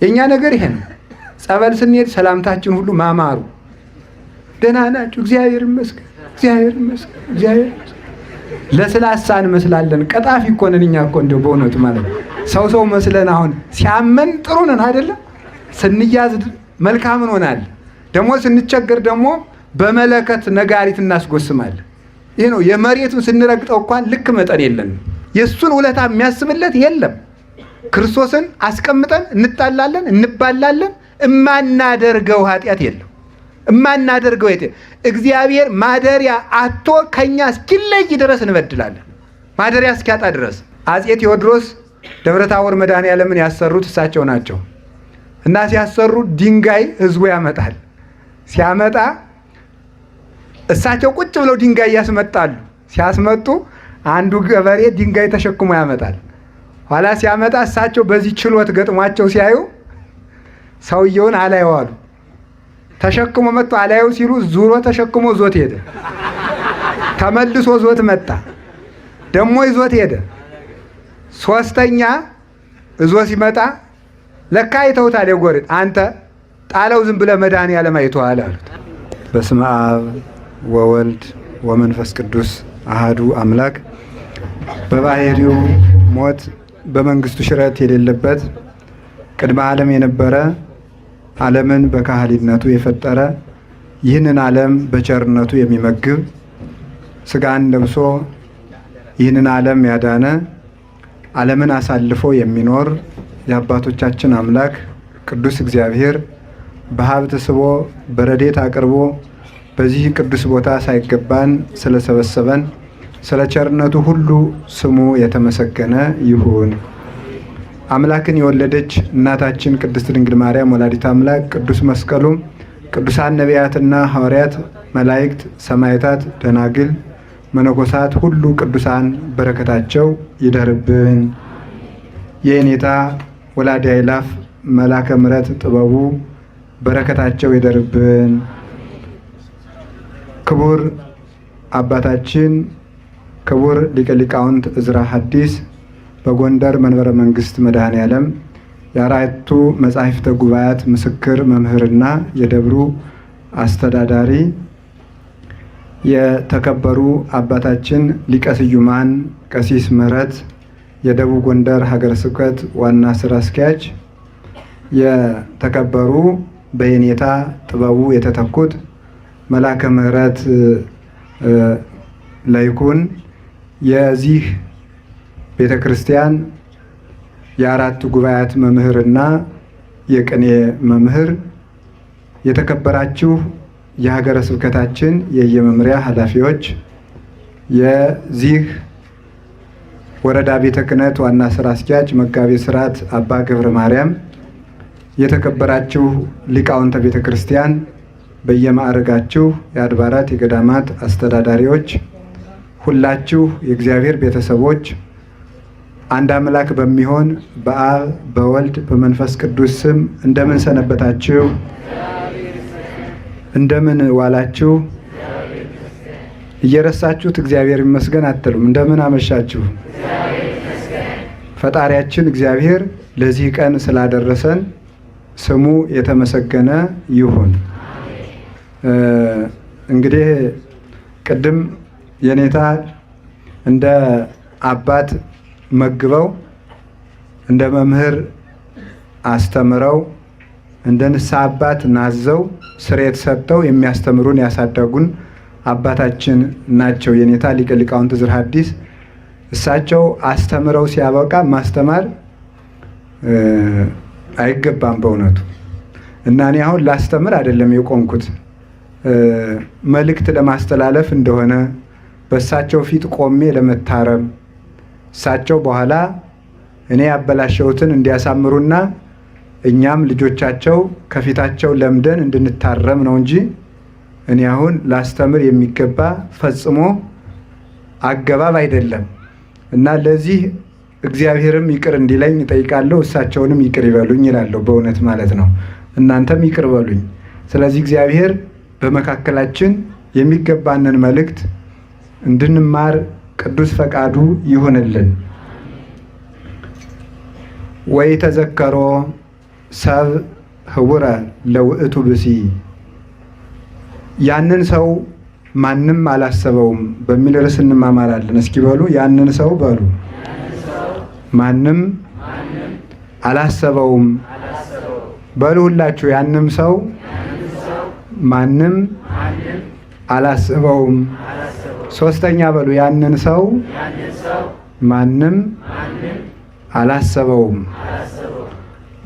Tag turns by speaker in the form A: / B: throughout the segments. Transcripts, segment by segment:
A: የኛ ነገር ይሄ ነው። ጸበል ስንሄድ ሰላምታችን ሁሉ ማማሩ፣ ደህና ናችሁ? እግዚአብሔር ይመስገን፣ እግዚአብሔር ይመስገን፣ እግዚአብሔር ይመስገን። ለስላሳ እንመስላለን። ቀጣፊ እኮ ነን እኛ እኮ እንደው በእውነቱ ማለት ነው። ሰው መስለን አሁን ሲያመን ጥሩ ነን አይደለም? ስንያዝ መልካም እንሆናለን። ደግሞ ስንቸገር ደግሞ በመለከት ነጋሪት እናስጎስማለን። ይሄ ነው። የመሬቱን ስንረግጠው እንኳን ልክ መጠን የለንም። የሱን ውለታ የሚያስብለት የለም። ክርስቶስን አስቀምጠን እንጣላለን፣ እንባላለን። እማናደርገው ኃጢአት የለም። እማናደርገው እግዚአብሔር ማደሪያ አጥቶ ከኛ እስኪለይ ድረስ እንበድላለን። ማደሪያ እስኪያጣ ድረስ። አፄ ቴዎድሮስ ደብረታቦር መድኃኔዓለምን ያሰሩት እሳቸው ናቸው። እና ሲያሰሩ ድንጋይ ህዝቡ ያመጣል። ሲያመጣ እሳቸው ቁጭ ብለው ድንጋይ ያስመጣሉ። ሲያስመጡ አንዱ ገበሬ ድንጋይ ተሸክሞ ያመጣል። ኋላ ሲያመጣ እሳቸው በዚህ ችሎት ገጥሟቸው ሲያዩ ሰውየውን አላየዋሉ። ተሸክሞ መጥቶ አላየው ሲሉ ዙሮ ተሸክሞ ዞት ሄደ። ተመልሶ ዞት መጣ። ደግሞ ይዞት ሄደ። ሶስተኛ እዞ ሲመጣ ለካ አይተውታል። የጎሪጥ አንተ ጣለው ዝም ብለህ መድኃኔዓለም አይተዋል አሉት። በስመ አብ ወወልድ ወመንፈስ ቅዱስ አሃዱ አምላክ። በባህሪው ሞት በመንግስቱ ሽረት የሌለበት ቅድመ ዓለም የነበረ ዓለምን በካህሊነቱ የፈጠረ ይህንን ዓለም በቸርነቱ የሚመግብ ስጋን ለብሶ ይህንን ዓለም ያዳነ ዓለምን አሳልፎ የሚኖር የአባቶቻችን አምላክ ቅዱስ እግዚአብሔር በሀብት ስቦ በረዴት አቅርቦ በዚህ ቅዱስ ቦታ ሳይገባን ስለሰበሰበን ስለ ቸርነቱ ሁሉ ስሙ የተመሰገነ ይሁን። አምላክን የወለደች እናታችን ቅድስት ድንግል ማርያም ወላዲት አምላክ፣ ቅዱስ መስቀሉም፣ ቅዱሳን ነቢያትና ሐዋርያት፣ መላእክት፣ ሰማዕታት፣ ደናግል፣ መነኮሳት ሁሉ ቅዱሳን በረከታቸው ይደርብን። የኔታ ወላዲ አእላፍ መላከ ምሕረት ጥበቡ በረከታቸው ይደርብን። ክቡር አባታችን ክቡር ሊቀ ሊቃውንት ዕዝራ ሐዲስ በጎንደር መንበረ መንግስት መድኃኔዓለም የአራቱ መጻሕፍተ ጉባኤያት ምስክር መምህርና የደብሩ አስተዳዳሪ፣ የተከበሩ አባታችን ሊቀ ስዩማን ቀሲስ ምህረት የደቡብ ጎንደር ሀገረ ስብከት ዋና ስራ አስኪያጅ፣ የተከበሩ በየኔታ ጥበቡ የተተኩት መላከ ምህረት ላይኩን የዚህ ቤተ ክርስቲያን የአራቱ ጉባኤያት መምህርና የቅኔ መምህር፣ የተከበራችሁ የሀገረ ስብከታችን የየመምሪያ ኃላፊዎች፣ የዚህ ወረዳ ቤተ ክህነት ዋና ስራ አስኪያጅ መጋቤ ሥርዓት አባ ገብረ ማርያም፣ የተከበራችሁ ሊቃውንተ ቤተ ክርስቲያን በየማዕረጋችሁ የአድባራት የገዳማት አስተዳዳሪዎች፣ ሁላችሁ የእግዚአብሔር ቤተሰቦች አንድ አምላክ በሚሆን በአብ በወልድ በመንፈስ ቅዱስ ስም እንደምን ሰነበታችሁ? እንደምን ዋላችሁ? እየረሳችሁት እግዚአብሔር ይመስገን አትሉም? እንደምን አመሻችሁ? ፈጣሪያችን እግዚአብሔር ለዚህ ቀን ስላደረሰን ስሙ የተመሰገነ ይሁን። እንግዲህ ቅድም የኔታ እንደ አባት መግበው እንደ መምህር አስተምረው እንደ ንስሐ አባት ናዘው ስርየት ሰጥተው የሚያስተምሩን ያሳደጉን አባታችን ናቸው። የኔታ ሊቀ ሊቃውንት ዕዝራ ሐዲስ እሳቸው አስተምረው ሲያበቃ ማስተማር አይገባም በእውነቱ። እና እኔ አሁን ላስተምር አይደለም የቆምኩት፣ መልእክት ለማስተላለፍ እንደሆነ በእሳቸው ፊት ቆሜ ለመታረም እሳቸው በኋላ እኔ ያበላሸሁትን እንዲያሳምሩና እኛም ልጆቻቸው ከፊታቸው ለምደን እንድንታረም ነው እንጂ እኔ አሁን ላስተምር የሚገባ ፈጽሞ አገባብ አይደለም። እና ለዚህ እግዚአብሔርም ይቅር እንዲለኝ እጠይቃለሁ፣ እሳቸውንም ይቅር ይበሉኝ ይላለሁ። በእውነት ማለት ነው። እናንተም ይቅር በሉኝ። ስለዚህ እግዚአብሔር በመካከላችን የሚገባንን መልእክት እንድንማር ቅዱስ ፈቃዱ ይሁንልን። ወይ ተዘከሮ ሰብ ህቡረ ለውእቱ ብሲ ያንን ሰው ማንም አላሰበውም በሚል ርዕስ እንማማራለን። እስኪ በሉ ያንን ሰው በሉ ማንም አላሰበውም በሉ ሁላችሁ ያንም ሰው ማንም አላሰበውም። ሶስተኛ በሉ ያንን ሰው ማንም አላሰበውም።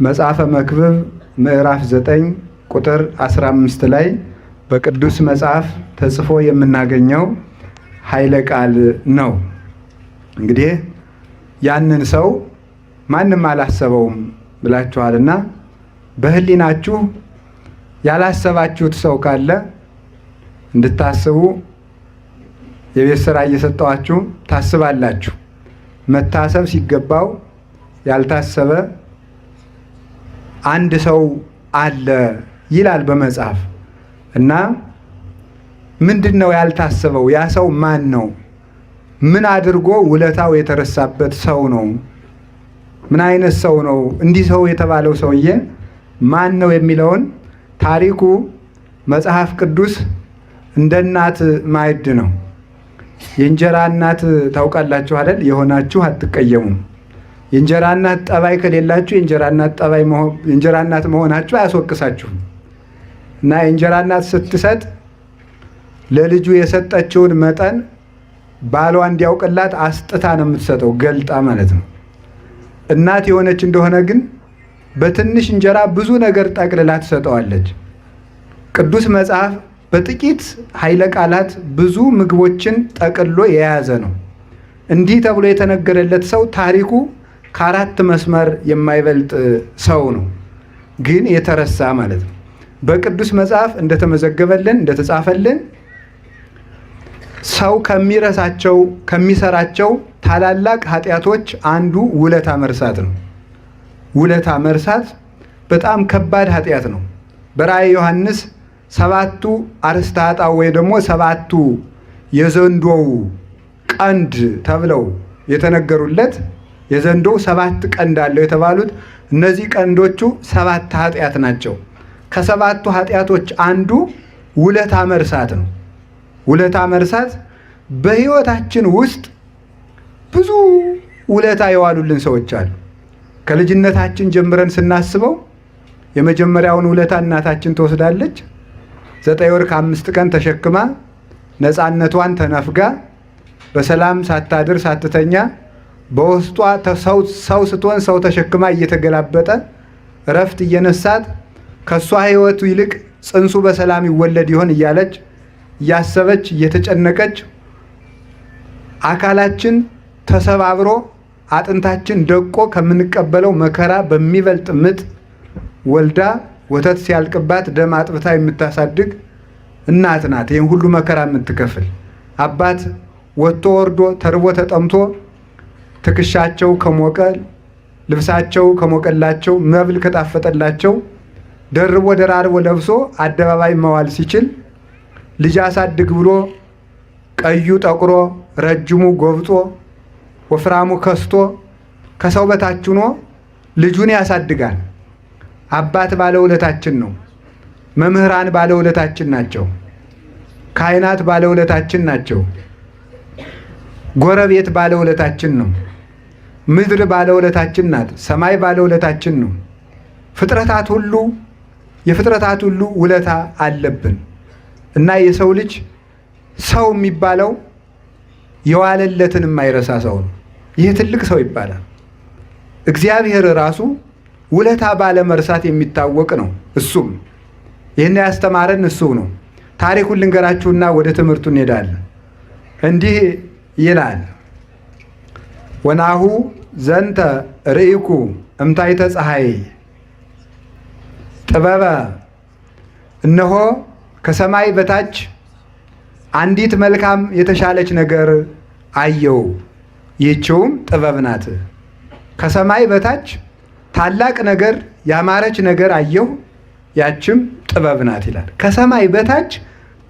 A: መጽሐፈ መክብብ ምዕራፍ 9 ቁጥር 15 ላይ በቅዱስ መጽሐፍ ተጽፎ የምናገኘው ኃይለ ቃል ነው። እንግዲህ ያንን ሰው ማንም አላሰበውም ብላችኋልና በህሊናችሁ ያላሰባችሁት ሰው ካለ እንድታስቡ የቤት ስራ እየሰጠዋችሁ ታስባላችሁ። መታሰብ ሲገባው ያልታሰበ አንድ ሰው አለ ይላል በመጽሐፍ እና ምንድን ነው ያልታሰበው? ያ ሰው ማን ነው? ምን አድርጎ ውለታው የተረሳበት ሰው ነው? ምን አይነት ሰው ነው? እንዲህ ሰው የተባለው ሰውዬ ማን ነው የሚለውን ታሪኩ መጽሐፍ ቅዱስ እንደ እናት ማዕድ ነው። የእንጀራ እናት ታውቃላችሁ አይደል? የሆናችሁ አትቀየሙም። የእንጀራ እናት ጠባይ ከሌላችሁ የእንጀራ እናት መሆናችሁ አያስወቅሳችሁም። እና የእንጀራ እናት ስትሰጥ ለልጁ የሰጠችውን መጠን ባሏ እንዲያውቅላት አስጥታ ነው የምትሰጠው፣ ገልጣ ማለት ነው። እናት የሆነች እንደሆነ ግን በትንሽ እንጀራ ብዙ ነገር ጠቅልላ ትሰጠዋለች። ቅዱስ መጽሐፍ በጥቂት ኃይለ ቃላት ብዙ ምግቦችን ጠቅሎ የያዘ ነው። እንዲህ ተብሎ የተነገረለት ሰው ታሪኩ ከ4 መስመር የማይበልጥ ሰው ነው፣ ግን የተረሳ ማለት ነው። በቅዱስ መጽሐፍ እንደተመዘገበልን እንደተጻፈልን ሰው ከሚሰራቸው ታላላቅ ኃጢአቶች አንዱ ውለታ መርሳት ነው። ውለታ መርሳት በጣም ከባድ ኃጢአት ነው። በራእየ ዮሐንስ 7ቱ አርእስተ ኃጣውእ ወይ ደግሞ 7ቱ የዘንዶው ቀንድ ተብለው የተነገሩለት የዘንዶው 7 ቀንድ አለው የተባሉት እነዚህ ቀንዶቹ 7 ኃጢአት ናቸው። ከ7ቱ ኃጢአቶች አንዱ ውለታ መርሳት ነው። ውለታ መርሳት በሕይወታችን ውስጥ ብዙ ውለታ የዋሉልን ሰዎች አሉ። ከልጅነታችን ጀምረን ስናስበው የመጀመሪያውን ውለታ እናታችን ትወስዳለች። 9 ወር ከ5 ቀን ተሸክማ ነፃነቷን ተነፍጋ በሰላም ሳታድር ሳትተኛ በውስጧ ሰው ስትሆን ሰው ተሸክማ እየተገላበጠ እረፍት እየነሳት ከሷ ሕይወቱ ይልቅ ጽንሱ በሰላም ይወለድ ይሆን እያለች እያሰበች እየተጨነቀች አካላችን ተሰባብሮ አጥንታችን ደቆ ከምንቀበለው መከራ በሚበልጥ ምጥ ወልዳ ወተት ሲያልቅባት ደም አጥብታ የምታሳድግ እናት ናት። ይህን ሁሉ መከራ የምትከፍል አባት ወጥቶ ወርዶ ተርቦ ተጠምቶ ትከሻቸው ከሞቀ ልብሳቸው ከሞቀላቸው መብል ከጣፈጠላቸው ደርቦ ደራርቦ ለብሶ አደባባይ መዋል ሲችል ልጅ አሳድግ ብሎ ቀዩ ጠቁሮ ረጅሙ ጎብጦ ወፍራሙ ከስቶ ከሰው በታች ሆኖ ልጁን ያሳድጋል። አባት ባለውለታችን ነው። መምህራን ባለውለታችን ናቸው። ካህናት ባለውለታችን ናቸው። ጎረቤት ባለውለታችን ነው። ምድር ባለውለታችን ናት። ሰማይ ባለውለታችን ነው። የፍጥረታት ሁሉ ውለታ አለብን እና የሰው ልጅ ሰው የሚባለው የዋለለትን የማይረሳ ሰው ነው። ይህ ትልቅ ሰው ይባላል። እግዚአብሔር ራሱ ውለታ ባለመርሳት የሚታወቅ ነው። እሱም ይህን ያስተማረን እሱ ነው። ታሪኩን ልንገራችሁና ወደ ትምህርቱ እንሄዳለን። እንዲህ ይላል፣ ወናሁ ዘንተ ርኢኩ እምታይተ ፀሐይ ጥበበ፣ እነሆ ከሰማይ በታች አንዲት መልካም የተሻለች ነገር አየው፣ ይህችውም ጥበብ ናት። ከሰማይ በታች ታላቅ ነገር ያማረች ነገር አየው፣ ያችም ጥበብ ናት ይላል። ከሰማይ በታች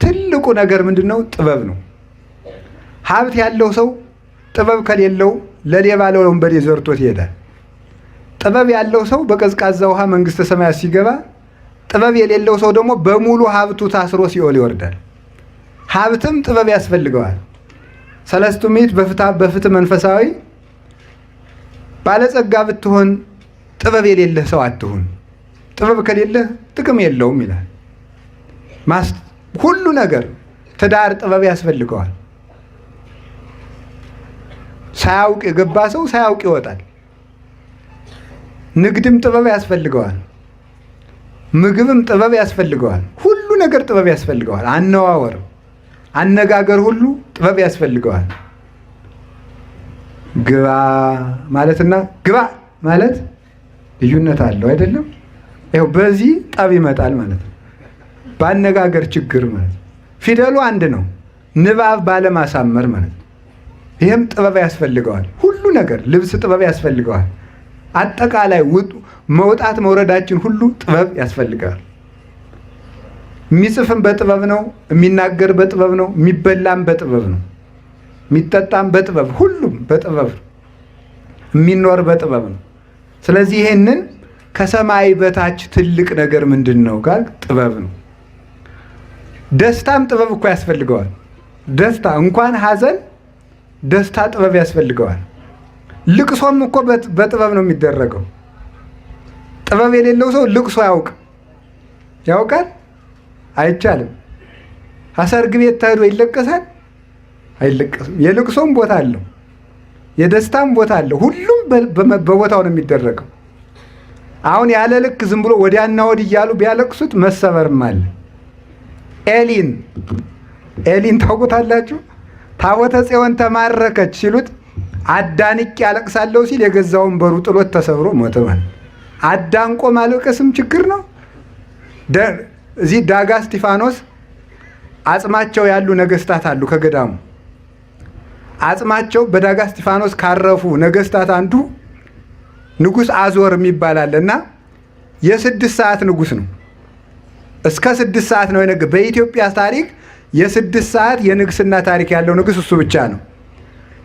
A: ትልቁ ነገር ምንድን ነው? ጥበብ ነው። ሀብት ያለው ሰው ጥበብ ከሌለው ለሌባ ለወንበዴ ዘርቶት ይሄዳል። ጥበብ ያለው ሰው በቀዝቃዛ ውሃ መንግስተ ሰማያት ሲገባ፣ ጥበብ የሌለው ሰው ደግሞ በሙሉ ሀብቱ ታስሮ ሲኦል ይወርዳል። ሀብትም ጥበብ ያስፈልገዋል። ሰለስቱ ምዕት በፍትህ መንፈሳዊ ባለጸጋ ብትሆን ጥበብ የሌለህ ሰው አትሁን፣ ጥበብ ከሌለህ ጥቅም የለውም ይላል። ሁሉ ነገር ትዳር ጥበብ ያስፈልገዋል። ሳያውቅ የገባ ሰው ሳያውቅ ይወጣል። ንግድም ጥበብ ያስፈልገዋል። ምግብም ጥበብ ያስፈልገዋል። ሁሉ ነገር ጥበብ ያስፈልገዋል። አነዋወር፣ አነጋገር ሁሉ ጥበብ ያስፈልገዋል። ግባ ማለትና ግባ ማለት ልዩነት አለው አይደለም? ይኸው በዚህ ጠብ ይመጣል ማለት ነው። በአነጋገር ችግር ማለት ነው። ፊደሉ አንድ ነው፣ ንባብ ባለማሳመር ማለት ነው። ይህም ጥበብ ያስፈልገዋል። ሁሉ ነገር ልብስ ጥበብ ያስፈልገዋል። አጠቃላይ መውጣት መውረዳችን ሁሉ ጥበብ ያስፈልገዋል። የሚጽፍም በጥበብ ነው፣ የሚናገር በጥበብ ነው፣ የሚበላም በጥበብ ነው፣ የሚጠጣም በጥበብ፣ ሁሉም በጥበብ ነው፣ የሚኖር በጥበብ ነው። ስለዚህ ይሄንን ከሰማይ በታች ትልቅ ነገር ምንድን ነው ጋር ጥበብ ነው። ደስታም ጥበብ እኮ ያስፈልገዋል። ደስታ እንኳን ሐዘን ደስታ ጥበብ ያስፈልገዋል። ልቅሶም እኮ በጥበብ ነው የሚደረገው። ጥበብ የሌለው ሰው ልቅሶ ያውቃል? አይቻልም። ሰርግ ቤት ተሄዶ ይለቀሳል? አይለቀስም። የልቅሶም ቦታ አለው፣ የደስታም ቦታ አለው። ሁሉም በቦታው ነው የሚደረገው። አሁን ያለ ልክ ዝም ብሎ ወዲያና ወዲህ እያሉ ቢያለቅሱት መሰበርም አለ። ኤሊን ታውቁታላችሁ? ታቦተ ጽዮን ተማረከች ሲሉት አዳንቄ ያለቅሳለሁ ሲል የገዛ ወንበሩ ጥሎት ተሰብሮ ሞተ። ማለት አዳንቆ ማለቀስም ችግር ነው። እዚህ ዳጋ እስጢፋኖስ አጽማቸው ያሉ ነገስታት አሉ። ከገዳሙ አጽማቸው በዳጋ እስጢፋኖስ ካረፉ ነገስታት አንዱ ንጉስ አዞር የሚባል አለና የ6 ሰዓት ንጉስ ነው። እስከ 6 ሰዓት ነው የነገ በኢትዮጵያ ታሪክ የ6 ሰዓት የንግስና ታሪክ ያለው ንጉስ እሱ ብቻ ነው።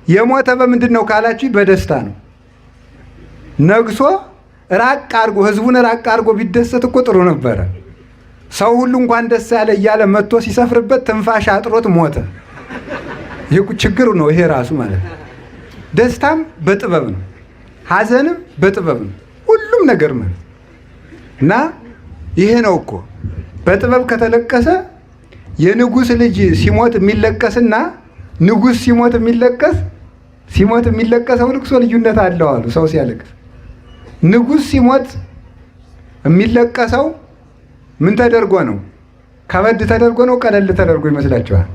A: የሞተ በምንድን ነው ካላችሁ በደስታ ነው። ነግሶ ራቅ አድርጎ ህዝቡን ራቅ አድርጎ ቢደሰት እኮ ጥሩ ነበረ። ሰው ሁሉ እንኳን ደስ ያለ እያለ መጥቶ ሲሰፍርበት ትንፋሽ አጥሮት ሞተ። ይህ ችግር ነው። ይሄ ራሱ ማለት ነው። ደስታም በጥበብ ነው፣ ሐዘንም በጥበብ ነው። ሁሉም ነገር ማለት እና ይሄ ነው እኮ በጥበብ ከተለቀሰ የንጉስ ልጅ ሲሞት የሚለቀስና ንጉስ ሲሞት የሚለቀሰው ልቅሶ ልዩነት አለው አሉ። ሰው ሲያለቅስ ንጉስ ሲሞት የሚለቀሰው ምን ተደርጎ ነው? ከበድ ተደርጎ ነው? ቀለል ተደርጎ ይመስላችኋል?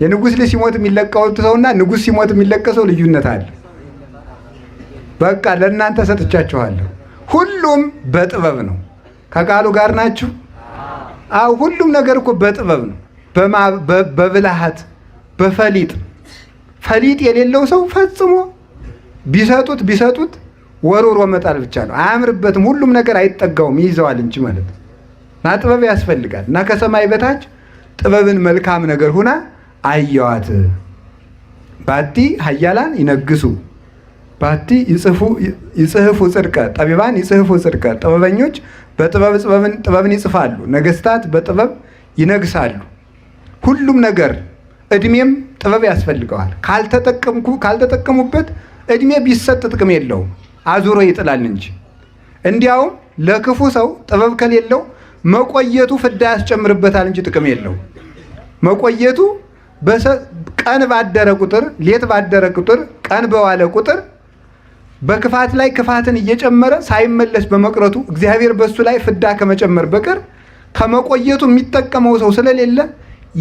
A: የንጉስ ልጅ ሲሞት የሚለቀሰውና ንጉስ ሲሞት የሚለቀሰው ልዩነት አለ። በቃ ለእናንተ ሰጥቻችኋለሁ። ሁሉም በጥበብ ነው። ከቃሉ ጋር ናችሁ? አዎ፣ ሁሉም ነገር እኮ በጥበብ ነው። በብልሃት በፈሊጥ ፈሊጥ የሌለው ሰው ፈጽሞ ቢሰጡት ወሮሮ መጣል ብቻ ነው። አያምርበትም። ሁሉም ነገር አይጠጋውም፣ ይይዘዋል እንጂ ማለት ነው። እና ጥበብ ያስፈልጋል። እና ከሰማይ በታች ጥበብን መልካም ነገር ሁና አየዋት። ባቲ ኃያላን ይነግሱ ባቲ ይጽሕፉ ጽድቀ ጠቢባን ይጽሕፉ ጽድቀ። ጥበበኞች ጥበብን ይጽፋሉ፣ ነገስታት በጥበብ ይነግሳሉ። ሁሉም ነገር እድሜም ጥበብ ያስፈልገዋል። ካልተጠቀሙበት እድሜ ቢሰጥ ጥቅም የለውም፣ አዙሮ ይጥላል እንጂ። እንዲያውም ለክፉ ሰው ጥበብ ከሌለው መቆየቱ ፍዳ ያስጨምርበታል እንጂ ጥቅም የለውም። መቆየቱ ቀን ባደረ ቁጥር፣ ሌት ባደረ ቁጥር፣ ቀን በዋለ ቁጥር በክፋት ላይ ክፋትን እየጨመረ ሳይመለስ በመቅረቱ እግዚአብሔር በሱ ላይ ፍዳ ከመጨመር በቀር ከመቆየቱ የሚጠቀመው ሰው ስለሌለ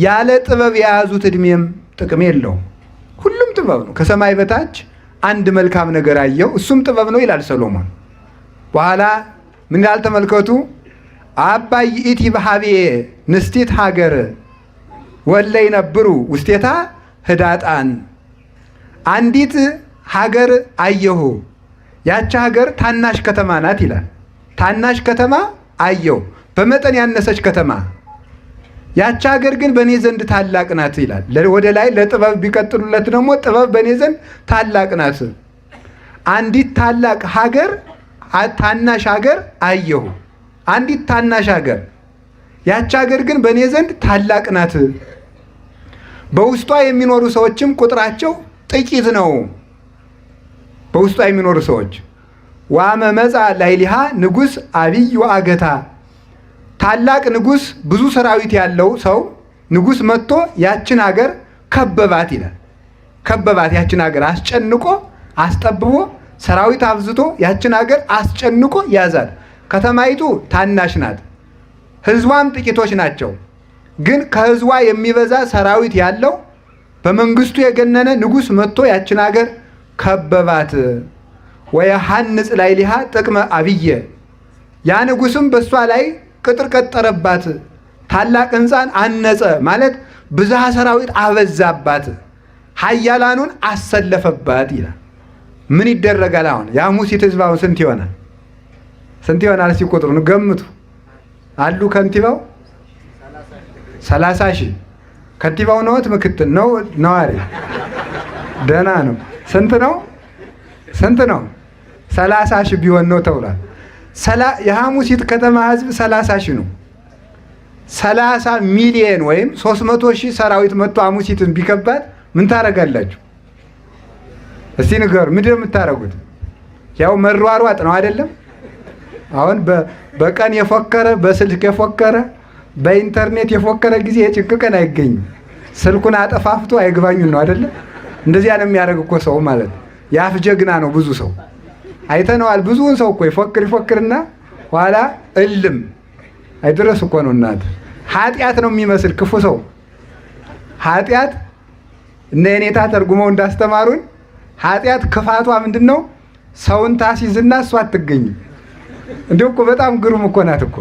A: ያለ ጥበብ የያዙት እድሜም ጥቅም የለውም። ሁሉም ጥበብ ነው። ከሰማይ በታች አንድ መልካም ነገር አየው፣ እሱም ጥበብ ነው ይላል ሰሎሞን። በኋላ ምን ይላል ተመልከቱ። አባይ ይእቲ በሀቤ ንስቲት ሀገር ወለይ ነብሩ ውስቴታ ህዳጣን። አንዲት ሀገር አየሁ፣ ያቺ ሀገር ታናሽ ከተማ ናት ይላል። ታናሽ ከተማ አየሁ፣ በመጠን ያነሰች ከተማ። ያቺ ሀገር ግን በእኔ ዘንድ ታላቅ ናት ይላል። ወደ ላይ ለጥበብ ቢቀጥሉለት ደግሞ ጥበብ በእኔ ዘንድ ታላቅ ናት። አንዲት ታላቅ ሀገር ታናሽ ሀገር አየሁ። አንዲት ታናሽ ሀገር፣ ያች ሀገር ግን በእኔ ዘንድ ታላቅ ናት። በውስጧ የሚኖሩ ሰዎችም ቁጥራቸው ጥቂት ነው። በውስጧ የሚኖሩ ሰዎች ዋመ መጻ ላይሊሃ ንጉሥ አብይ ወአገታ፣ ታላቅ ንጉሥ ብዙ ሰራዊት ያለው ሰው ንጉሥ መጥቶ ያችን ሀገር ከበባት ይላል። ከበባት፣ ያችን ሀገር አስጨንቆ አስጠብቦ ሰራዊት አብዝቶ ያችን ሀገር አስጨንቆ ያዛት። ከተማይቱ ታናሽ ናት፣ ህዝቧም ጥቂቶች ናቸው። ግን ከህዝቧ የሚበዛ ሰራዊት ያለው በመንግስቱ የገነነ ንጉሥ መጥቶ ያችን ሀገር ከበባት። ወየሐንጽ ላዕሌሃ ጥቅመ አብየ፣ ያ ንጉሥም በእሷ ላይ ቅጥር ቀጠረባት፣ ታላቅ ሕንፃን አነጸ ማለት ብዝሃ ሰራዊት አበዛባት፣ ኃያላኑን አሰለፈባት ይላል። ምን ይደረጋል አሁን? የሐሙሲት ህዝብ አሁን ስንት ይሆናል? ስንት ይሆናል? እስኪ ቁጥሩን ገምቱ። አሉ ከንቲባው 30 ሺህ። ከንቲባው ነዎት? ምክትል ነው? ነዋሪ? ደህና ነው። ስንት ነው? ስንት ነው? 30 ሺህ ቢሆን ነው ተብሏል። የሐሙሲት ከተማ ህዝብ 30 ሺህ ነው። 30 ሚሊዮን ወይም 300 ሺህ ሰራዊት መጥቶ ሐሙሲትን ቢከባት ምን ታረጋላችሁ? እስቲ ንገሩ። ምንድን ነው የምታረጉት? ያው መሯሯጥ ነው አይደለም? አሁን በቀን የፎከረ በስልክ የፎከረ በኢንተርኔት የፎከረ ጊዜ የጭንቅ ቀን አይገኝም። ስልኩን አጠፋፍቶ አይግባኙን ነው አይደለም? እንደዚያ ነው የሚያደርግ እኮ ሰው ማለት ነው። የአፍ ጀግና ነው ብዙ ሰው አይተነዋል። ብዙውን ሰው እኮ ይፎክርና ኋላ እልም አይድረስ እኮ ነው። እናት ኃጢአት ነው የሚመስል ክፉ ሰው ኃጢአት እነ የኔታ ተርጉመው እንዳስተማሩን ኃጢአት ክፋቷ ምንድን ነው? ሰውን ታሲዝና እሷ አትገኝም። እንዲሁ እኮ በጣም ግሩም እኮ ናት እኮ።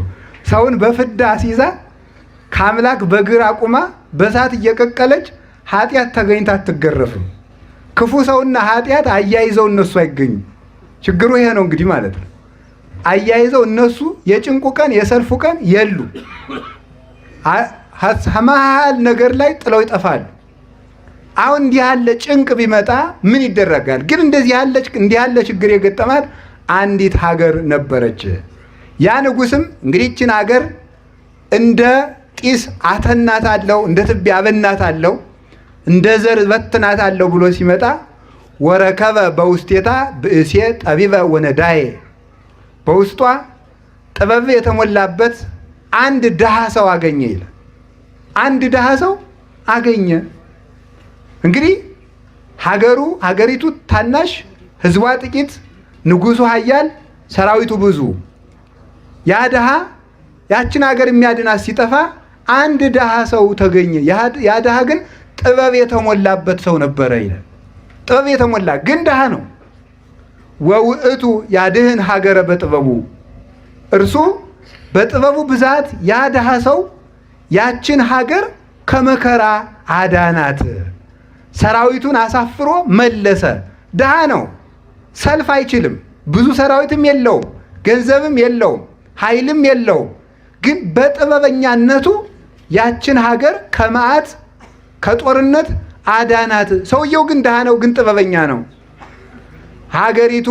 A: ሰውን በፍዳ አሲዛ ከአምላክ በግር አቁማ በሳት እየቀቀለች ኃጢአት ተገኝታ አትገረፍም። ክፉ ሰውና ኃጢአት አያይዘው እነሱ አይገኙም። ችግሩ ይሄ ነው እንግዲህ ማለት ነው። አያይዘው እነሱ የጭንቁ ቀን የሰልፉ ቀን የሉ መሀል ነገር ላይ ጥለው ይጠፋሉ። አሁን እንዲህ ያለ ጭንቅ ቢመጣ ምን ይደረጋል? ግን እንዲህ ያለ ችግር የገጠማት አንዲት ሀገር ነበረች። ያ ንጉሥም እንግዲህ ይህችን ሀገር እንደ ጢስ አተናታለሁ፣ እንደ ትቢያ አበናታለሁ፣ እንደ ዘር በትናታለሁ ብሎ ሲመጣ ወረከበ በውስቴታ ብእሴ ጠቢበ ወነዳዬ፣ በውስጧ ጥበብ የተሞላበት አንድ ድሃ ሰው አገኘ ይላል። አንድ ድሃ ሰው አገኘ። እንግዲህ ሀገሪቱ ታናሽ፣ ህዝቧ ጥቂት፣ ንጉሱ ኃያል፣ ሰራዊቱ ብዙ። ያ ድሃ ያችን ሀገር የሚያድናት ሲጠፋ አንድ ድሃ ሰው ተገኘ። ያ ድሃ ግን ጥበብ የተሞላበት ሰው ነበረ ይላል። ጥበብ የተሞላ ግን ድሃ ነው። ወውእቱ ያድህን ሀገረ በጥበቡ፣ እርሱ በጥበቡ ብዛት ያ ድሃ ሰው ያችን ሀገር ከመከራ አዳናት። ሰራዊቱን አሳፍሮ መለሰ። ድሃ ነው፣ ሰልፍ አይችልም፣ ብዙ ሰራዊትም የለውም፣ ገንዘብም የለውም፣ ኃይልም የለውም። ግን በጥበበኛነቱ ያችን ሀገር ከመዓት ከጦርነት አዳናት። ሰውየው ግን ድሃ ነው፣ ግን ጥበበኛ ነው። ሀገሪቱ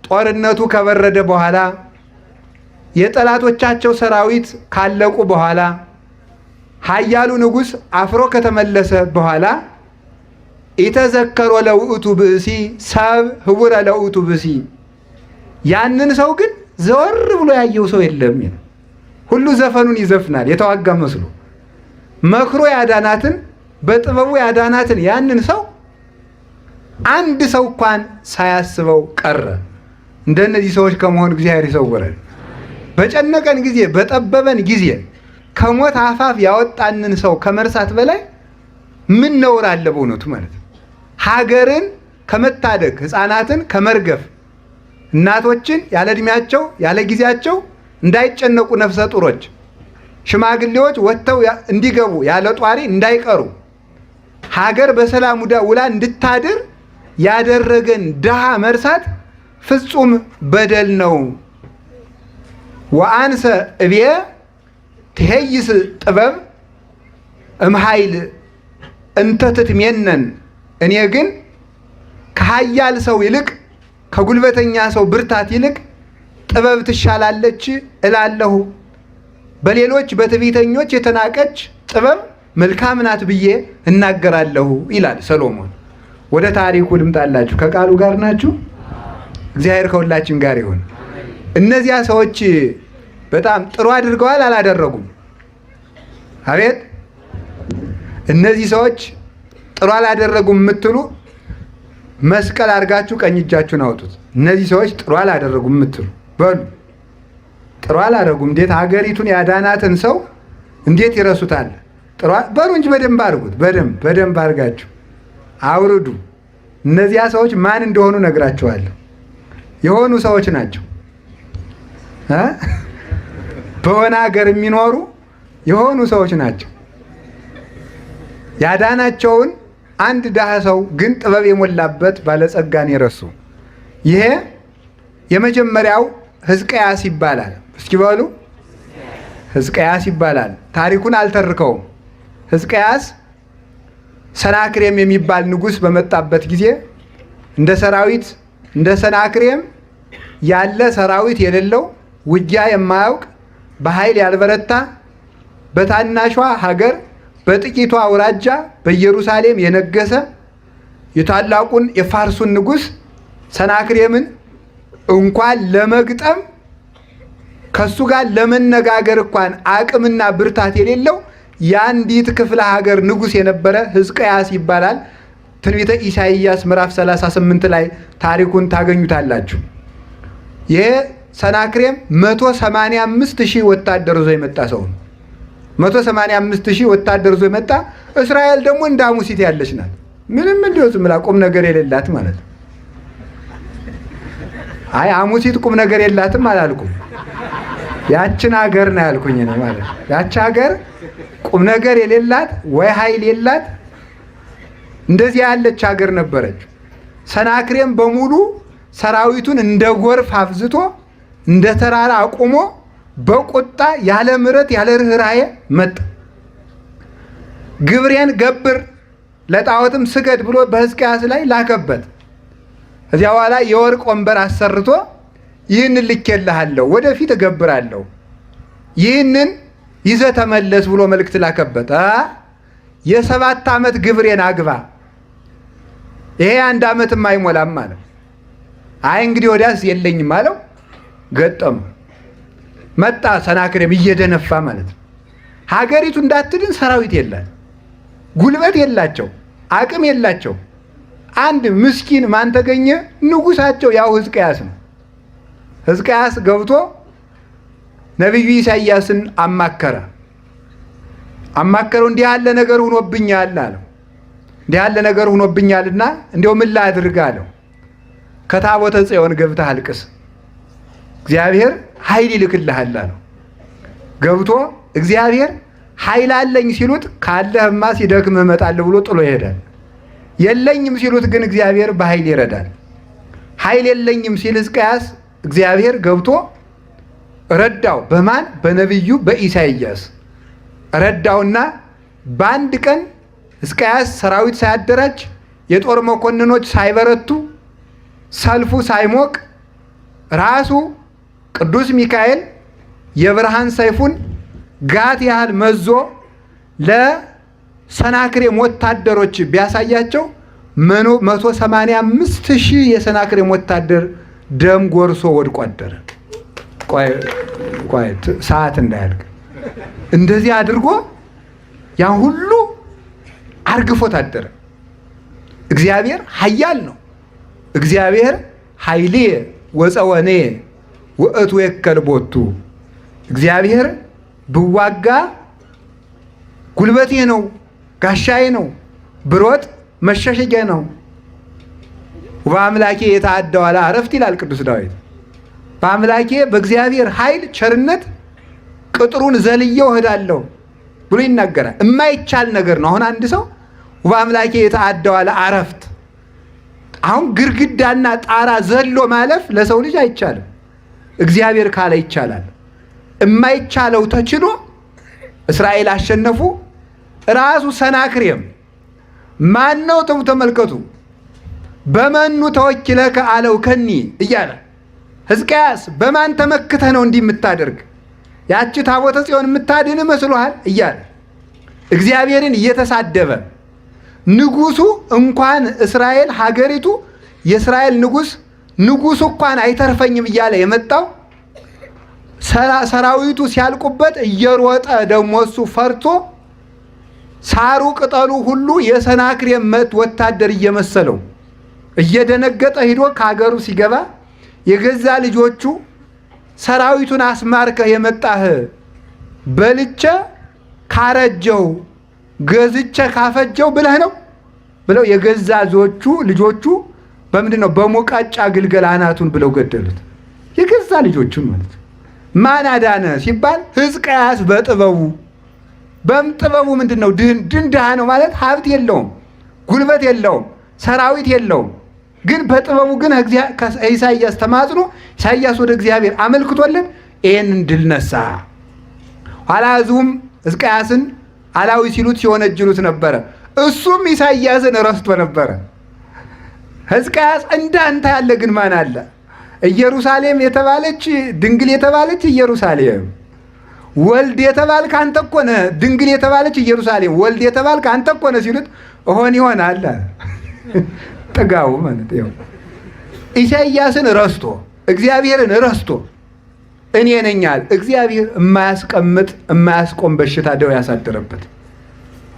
A: ጦርነቱ ከበረደ በኋላ የጠላቶቻቸው ሰራዊት ካለቁ በኋላ ኃያሉ ንጉሥ አፍሮ ከተመለሰ በኋላ ኢተዘከሮ ለውእቱ ብእሲ ሰብ ህቡረ ለውእቱ ብእሲ፣ ያንን ሰው ግን ዘወር ብሎ ያየው ሰው የለም። ሁሉ ዘፈኑን ይዘፍናል የተዋጋ መስሎ። መክሮ ያዳናትን በጥበቡ ያዳናትን ያንን ሰው አንድ ሰው እንኳን ሳያስበው ቀረ። እንደነዚህ ሰዎች ከመሆን እግዚአብሔር ይሰውረን። በጨነቀን ጊዜ በጠበበን ጊዜ ከሞት አፋፍ ያወጣንን ሰው ከመርሳት በላይ ምን ነውር አለ በእውነቱ ማለት ነው። ሀገርን ከመታደግ ሕፃናትን ከመርገፍ እናቶችን ያለ ዕድሜያቸው ያለ ጊዜያቸው እንዳይጨነቁ ነፍሰ ጡሮች ሽማግሌዎች ወጥተው እንዲገቡ ያለ ጧሪ እንዳይቀሩ ሀገር በሰላም ውላ እንድታድር ያደረገን ድሃ መርሳት ፍጹም በደል ነው። ወአንሰ እብየ ትሄይስ ጥበብ እምኃይል እንተ ትትሜነን፣ እኔ ግን ከኃያል ሰው ይልቅ ከጉልበተኛ ሰው ብርታት ይልቅ ጥበብ ትሻላለች እላለሁ። በሌሎች በትዕቢተኞች የተናቀች ጥበብ መልካም ናት ብዬ እናገራለሁ ይላል ሰሎሞን። ወደ ታሪኩ ልምጣላችሁ። ከቃሉ ጋር ናችሁ? እግዚአብሔር ከሁላችን ጋር ይሁን። እነዚያ ሰዎች በጣም ጥሩ አድርገዋል አላደረጉም? አቤት! እነዚህ ሰዎች ጥሩ አላደረጉም የምትሉ መስቀል አድርጋችሁ ቀኝ እጃችሁን አውጡት። እነዚህ ሰዎች ጥሩ አላደረጉም የምትሉ በሉ። ጥሩ አላደረጉም። እንዴት ሀገሪቱን ያዳናትን ሰው እንዴት ይረሱታል? ጥሩ በሉ እንጂ በደንብ አድርጉት። በደንብ አድርጋችሁ አውርዱ። እነዚያ ሰዎች ማን እንደሆኑ ነግራችኋለሁ። የሆኑ ሰዎች ናቸው። በሆነ ሀገር የሚኖሩ የሆኑ ሰዎች ናቸው። ያዳናቸውን አንድ ድሃ ሰው ግን ጥበብ የሞላበት ባለጸጋን የረሱ። ይሄ የመጀመሪያው ሕዝቅያስ ይባላል። እስኪ በሉ ሕዝቅያስ ይባላል። ታሪኩን አልተርከውም። ሕዝቅያስ ሰናክሬም የሚባል ንጉሥ በመጣበት ጊዜ እንደ ሰናክሬም ያለ ሰራዊት የሌለው ውጊያ የማያውቅ በኃይል ያልበረታ በታናሿ ሀገር በጥቂቷ አውራጃ በኢየሩሳሌም የነገሰ የታላቁን የፋርሱን ንጉሥ ሰናክሬምን እንኳን ለመግጠም ከሱ ጋር ለመነጋገር እንኳን አቅምና ብርታት የሌለው የአንዲት ክፍለ ሀገር ንጉሥ የነበረ ሕዝቅያስ ይባላል። ትንቢተ ኢሳይያስ ምዕራፍ 38 ላይ ታሪኩን ታገኙታላችሁ። ይሄ ሰናክሬም 185,000 ወታደር ይዞ የመጣ ሰው ነው። 185,000 ወታደር ይዞ የመጣ እስራኤል ደግሞ እንደ አሙሲት ያለች ናት። ምንም እንዲሁ ዝም ብላ ቁም ነገር የሌላት ማለት ነው። አይ አሙሲት ቁም ነገር የላትም አላልኩም። ያችን ሀገር ነው ያልኩኝ እኔ ማለት ነው። ያች ሀገር ቁም ነገር የሌላት ወይ ኃይል የላት እንደዚህ ያለች ሀገር ነበረች። ሰናክሬም በሙሉ ሰራዊቱን እንደ ጎርፍ አፍዝቶ እንደ ተራራ አቁሞ በቁጣ ያለ ምሕረት ያለ ርኅራኄ መጣ። ግብሬን ገብር ለጣዖትም ስገድ ብሎ በሕዝቅያስ ላይ ላከበት። እዚያ በኋላ የወርቅ ወንበር አሰርቶ ይህንን ልኬልሃለሁ፣ ወደፊት እገብራለሁ፣ ይህንን ይዘህ ተመለስ ብሎ መልእክት ላከበት። የ7 ዓመት ግብሬን አግባ፣ ይሄ 1 ዓመትም አይሞላም አለ። አይ እንግዲህ ወዲያስ የለኝም አለው። ገጠሙ። መጣ ሰናክሬም እየደነፋ ማለት ነው። ሀገሪቱ እንዳትድን ሰራዊት የላት፣ ጉልበት የላቸው፣ አቅም የላቸው። አንድ ምስኪን ማን ተገኘ? ንጉሳቸው ያው ሕዝቅያስ ነው። ሕዝቅያስ ገብቶ ነቢዩ ኢሳይያስን አማከረው። እንዲህ ያለ ነገር ሆኖብኛል አለው። እንዲህ ያለ ነገር ሆኖብኛልና እንዲያው ምን ላድርግ አለው። ከታቦተ ጽዮን ገብተህ አልቅስ፣ እግዚአብሔር ኃይል ይልክልሃል አለው። ገብቶ እግዚአብሔር ኃይል አለኝ ሲሉት ካለህማ ሲደክምህ እመጣለሁ ብሎ ጥሎ ይሄዳል። የለኝም ሲሉት ግን እግዚአብሔር በኃይል ይረዳል። ኃይል የለኝም ሲል ሕዝቅያስ እግዚአብሔር ገብቶ ረዳው። በማን? በነቢዩ በኢሳይያስ ረዳውና በአንድ ቀን ሕዝቅያስ ሰራዊት ሳያደራጅ የጦር መኮንኖች ሳይበረቱ ሰልፉ ሳይሞቅ ራሱ ቅዱስ ሚካኤል የብርሃን ሰይፉን ጋት ያህል መዞ ለሰናክሬም ወታደሮች ቢያሳያቸው 185,000 የሰናክሬም ወታደር ደም ጎርሶ ወድቆ አደረ። ቆይ ሰዓት እንዳያልቅ እንደዚህ አድርጎ ያን ሁሉ አርግፎት አደረ። እግዚአብሔር ኃያል ነው። እግዚአብሔር ኃይልየ ወፀወኔየ ውእቱ የከልቦቱ። እግዚአብሔር ብዋጋ ጉልበቴ ነው፣ ጋሻዬ ነው፣ ብሮጥ መሸሸጊያ ነው። በአምላኬ የተአደው አለ አረፍት ይላል ቅዱስ ዳዊት። በአምላኬ በእግዚአብሔር ኃይል ቸርነት ቅጥሩን ዘልየው እሄዳለሁ ብሎ ይናገራል። የማይቻል ነገር ነው። አሁን አንድ ሰው በአምላኬ የተአደው አለ አረፍት። አሁን ግድግዳና ጣራ ዘሎ ማለፍ ለሰው ልጅ አይቻልም። እግዚአብሔር ካለ ይቻላል። የማይቻለው ተችሎ እስራኤል አሸነፉ። ራሱ ሰናክሬም ማን ነው? ተመልከቱ። በመኑ ተወኪለከ አለው ከኒ እያለ ሕዝቅያስ በማን ተመክተህ ነው እንዲህ የምታደርግ? ያቺ ታቦተ ጽዮን የምታድን መስሎሃል? እያለ እግዚአብሔርን እየተሳደበ ንጉሱ እንኳን እስራኤል ሀገሪቱ የእስራኤል ንጉሱ እንኳን አይተርፈኝም እያለ የመጣው ሰራዊቱ ሲያልቁበት እየሮጠ ደግሞ እሱ ፈርቶ ሳሩ ቅጠሉ ሁሉ የሰናክሬም ወታደር እየመሰለው እየደነገጠ ሂዶ ከሀገሩ ሲገባ የገዛ ልጆቹ ሰራዊቱን አስማርከህ የመጣህ በልቼ ካረጀው ገዝቼ ካፈጀው ብለህ ነው ብለው የገዛ ልጆቹ በምንድን ነው በሙቃጫ ግልገል አናቱን ብለው ገደሉት። የገዛ ልጆቹን ማለት ማን አዳነ ሲባል ሕዝቅያስ በጥበቡ ምንድን ነው ድንድሃ ነው ማለት ሀብት የለውም፣ ጉልበት የለውም፣ ሰራዊት የለውም። ግን በጥበቡ ግን ኢሳይያስ ተማጽኖ ኢሳይያስ ወደ እግዚአብሔር አመልክቶለት ይህንን ድል ነሳ። ኋላ ሕዝቡም ሕዝቅያስን አላዊ ሲሉት ሲወነጅሉት ነበረ። እሱም ኢሳይያስን ረስቶ ነበረ። ሕዝቅያስ እንዳንተ ያለ ግን ማን አለ? ኢየሩሳሌም የተባለች ድንግል የተባለች ኢየሩሳሌም፣ ወልድ የተባልክ አንተ እኮ ነህ። ድንግል የተባለች ኢየሩሳሌም፣ ወልድ የተባልክ አንተ እኮ ነህ ሲሉት ይሆናል ጥጋቡ ማለት ነው። ኢሳይያስን ረስቶ እግዚአብሔርን ረስቶ እኔ ነኛል እግዚአብሔር የማያስቆም በሽታ ደው ያሳደረበት።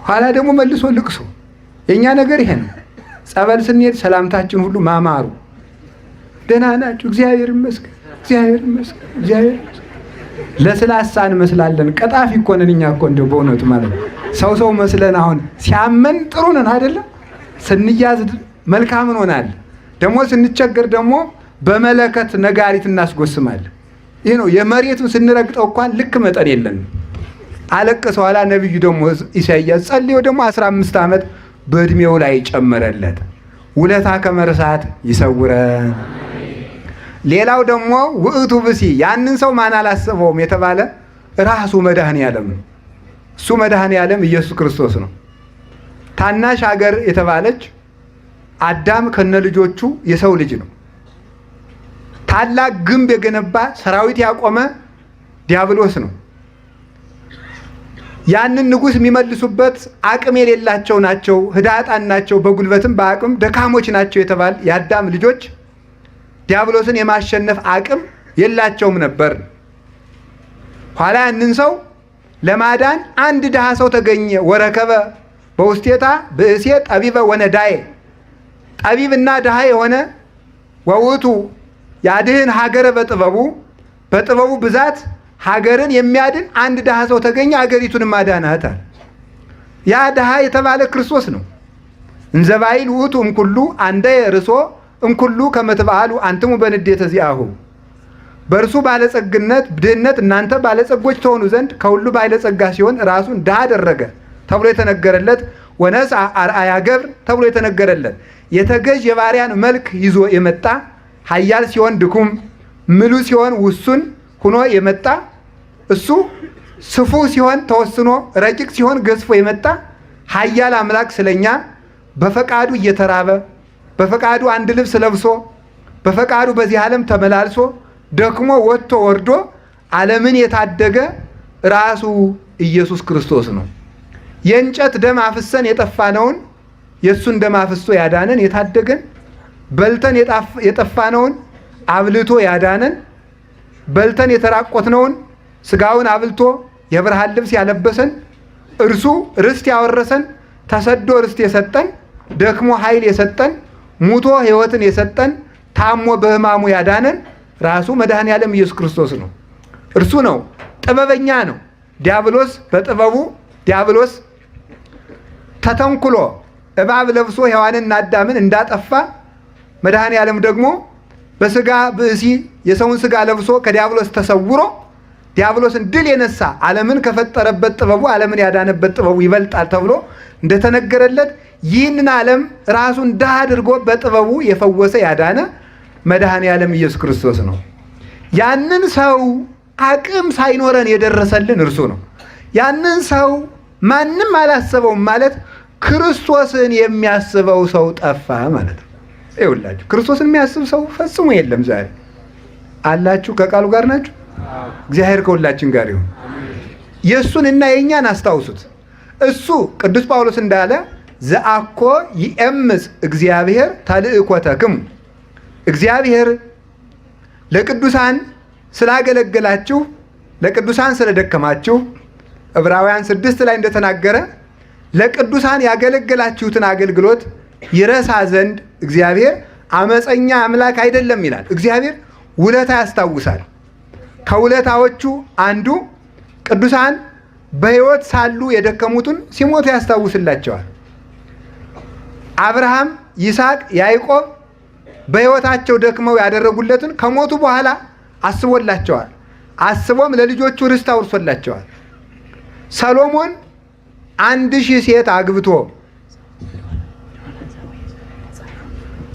A: ኋላ ደግሞ መልሶ ልቅሶ። የኛ ነገር ይሄ ነው። ጸበል ስንሄድ ሰላምታችን ሁሉ ማማሩ፣ ደህና ናችሁ፣ እግዚአብሔር ይመስገን፣ እግዚአብሔር ይመስገን፣ እግዚአብሔር ለስላሳ እንመስላለን። ቀጣፊ እኮ ነን እኛ እኮ እንደው በእውነቱ ማለት ነው። ሰው መስለን አሁን ሲያመን ጥሩ ነን አይደለም? ስንያዝ መልካም እንሆናለን። ደግሞ ስንቸገር ደግሞ በመለከት ነጋሪት እናስጎስማለን። ይህ ነው የመሬቱን ስንረግጠው እንኳን ልክ መጠን የለንም። አለቀሰ። ኋላ ነቢዩ ደግሞ ኢሳይያስ ጸልዮ ደግሞ 15 ዓመት በእድሜው ላይ ጨመረለት። ውለታ ከመርሳት ይሰውረን። ሌላው ደግሞ ውእቱ ብሲ ያንን ሰው ማን አላሰበውም የተባለ ራሱ መድኃኔ ዓለም ነው። እሱ መድኃኔ ዓለም ኢየሱስ ክርስቶስ ነው። ታናሽ ሀገር የተባለች አዳም ከነልጆቹ የሰው ልጅ ነው። ታላቅ ግንብ የገነባ ሰራዊት ያቆመ ዲያብሎስ ነው። ያንን ንጉሥ የሚመልሱበት አቅም የሌላቸው ናቸው፣ ህዳጣን ናቸው፣ በጉልበትም በአቅም ደካሞች ናቸው የተባለ የአዳም ልጆች ዲያብሎስን የማሸነፍ አቅም የላቸውም ነበር። ኋላ ያንን ሰው ለማዳን አንድ ድሃ ሰው ተገኘ። ወረከበ በውስቴታ ብእሴ ጠቢበ ወነዳዬ ጠቢብና ድሃ የሆነ ወውቱ ያድህን ሀገረ በጥበቡ ብዛት ሀገርን የሚያድን አንድ ድሃ ሰው ተገኘ። ሀገሪቱን ማዳናት። ያ ድሃ የተባለ ክርስቶስ ነው። እንዘባይል ውእቱ እምኩሉ አንደ ርሶ እምኩሉ ከመትበአሉ አንትሙ በንዴተ ዚአሁ በእርሱ ባለጸግነት ድህነት እናንተ ባለጸጎች ተሆኑ ዘንድ ከሁሉ ባለጸጋ ሲሆን ራሱን ድሃ አደረገ ተብሎ የተነገረለት ወነሳ አርአያ ገብር ተብሎ የተነገረለት የተገዥ የባሪያን መልክ ይዞ የመጣ ኃያል ሲሆን ድኩም ምሉ ሲሆን ውሱን ሁኖ የመጣ እሱ ስፉ ሲሆን ተወስኖ ረቂቅ ሲሆን ገዝፎ የመጣ ኃያል አምላክ ስለኛ በፈቃዱ እየተራበ በፈቃዱ አንድ ልብስ ለብሶ በፈቃዱ በዚህ ዓለም ተመላልሶ ደክሞ ወጥቶ ወርዶ ዓለምን የታደገ ራሱ ኢየሱስ ክርስቶስ ነው። የእንጨት ደም አፍሰን የጠፋነውን የእሱን ደም አፍሶ ያዳነን የታደገን፣ በልተን የጠፋነውን አብልቶ ያዳነን፣ በልተን የተራቆትነውን ስጋውን አብልቶ የብርሃን ልብስ ያለበሰን፣ እርሱ ርስት ያወረሰን፣ ተሰዶ ርስት የሰጠን፣ ደክሞ ኃይል የሰጠን፣ ሙቶ ሕይወትን የሰጠን፣ ታሞ በሕማሙ ያዳነን ራሱ መድኃኔ ዓለም ኢየሱስ ክርስቶስ ነው። እርሱ ነው። ጥበበኛ ነው። ዲያብሎስ በጥበቡ ዲያብሎስ ተተንኩሎ እባብ ለብሶ ሔዋንና አዳምን እንዳጠፋ መድኃኔ ዓለም ደግሞ በስጋ ብእሲ የሰውን ስጋ ለብሶ ከዲያብሎስ ተሰውሮ ዲያብሎስን ድል የነሳ ዓለምን ከፈጠረበት ጥበቡ ዓለምን ያዳነበት ጥበቡ ይበልጣል ተብሎ እንደተነገረለት ይህንን ዓለም ራሱን ድሃ አድርጎ በጥበቡ የፈወሰ ያዳነ መድኃኔ ዓለም ኢየሱስ ክርስቶስ ነው። ያንን ሰው አቅም ሳይኖረን የደረሰልን እርሱ ነው። ያንን ሰው ማንም አላሰበውም ማለት ክርስቶስን የሚያስበው ሰው ጠፋ ማለት ነው። ይኸውላችሁ ክርስቶስን የሚያስብ ሰው ፈጽሞ የለም ዛሬ። አላችሁ? ከቃሉ ጋር ናችሁ? እግዚአብሔር ከሁላችን ጋር ይሁን። የእሱንና የእኛን አስታውሱት። እሱ ቅዱስ ጳውሎስ እንዳለ ዘአኮ ይእምፅ እግዚአብሔር ታልእኮተክሙ፣ እግዚአብሔር ለቅዱሳን ስላገለገላችሁ ለቅዱሳን ስለደከማችሁ ዕብራውያን 6 ላይ እንደተናገረ ለቅዱሳን ያገለገላችሁትን አገልግሎት ይረሳ ዘንድ እግዚአብሔር አመፀኛ አምላክ አይደለም ይላል። እግዚአብሔር ውለታ ያስታውሳል። ከውለታዎቹ አንዱ ቅዱሳን በሕይወት ሳሉ የደከሙትን ሲሞቱ ያስታውስላቸዋል። አብርሃም፣ ይስሐቅ፣ ያዕቆብ በሕይወታቸው ደክመው ያደረጉለትን ከሞቱ በኋላ አስቦላቸዋል። አስቦም ለልጆቹ ርስት አውርሶላቸዋል። ሰሎሞን 1000 ሴት አግብቶ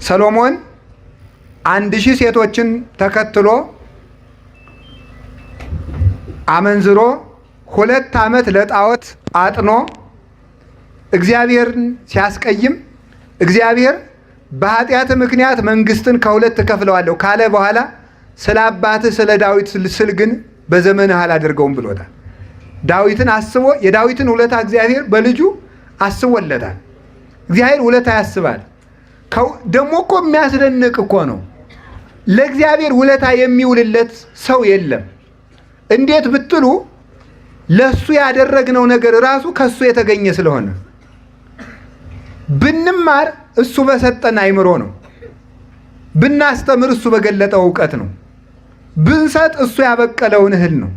A: ሰሎሞን 1000 ሴቶችን ተከትሎ አመንዝሮ 2 ዓመት ለጣዖት አጥኖ እግዚአብሔርን ሲያስቀይም እግዚአብሔር በኃጢአት ምክንያት መንግስትን ከሁለት እከፍለዋለሁ ካለ በኋላ ስለ አባትህ ስለ ዳዊት ስል ግን በዘመንህ አላደርገውም ብሎታል። ዳዊትን አስቦ የዳዊትን ውለታ እግዚአብሔር በልጁ አስቦለታል። እግዚአብሔር ውለታ ያስባል። ደግሞ እኮ የሚያስደንቅ እኮ ነው። ለእግዚአብሔር ውለታ የሚውልለት ሰው የለም። እንዴት ብትሉ ለሱ ያደረግነው ነገር ራሱ ከሱ የተገኘ ስለሆነ ብንማር እሱ በሰጠን አይምሮ ነው። ብናስተምር እሱ በገለጠው እውቀት ነው። ብንሰጥ እሱ ያበቀለውን እህል ነው።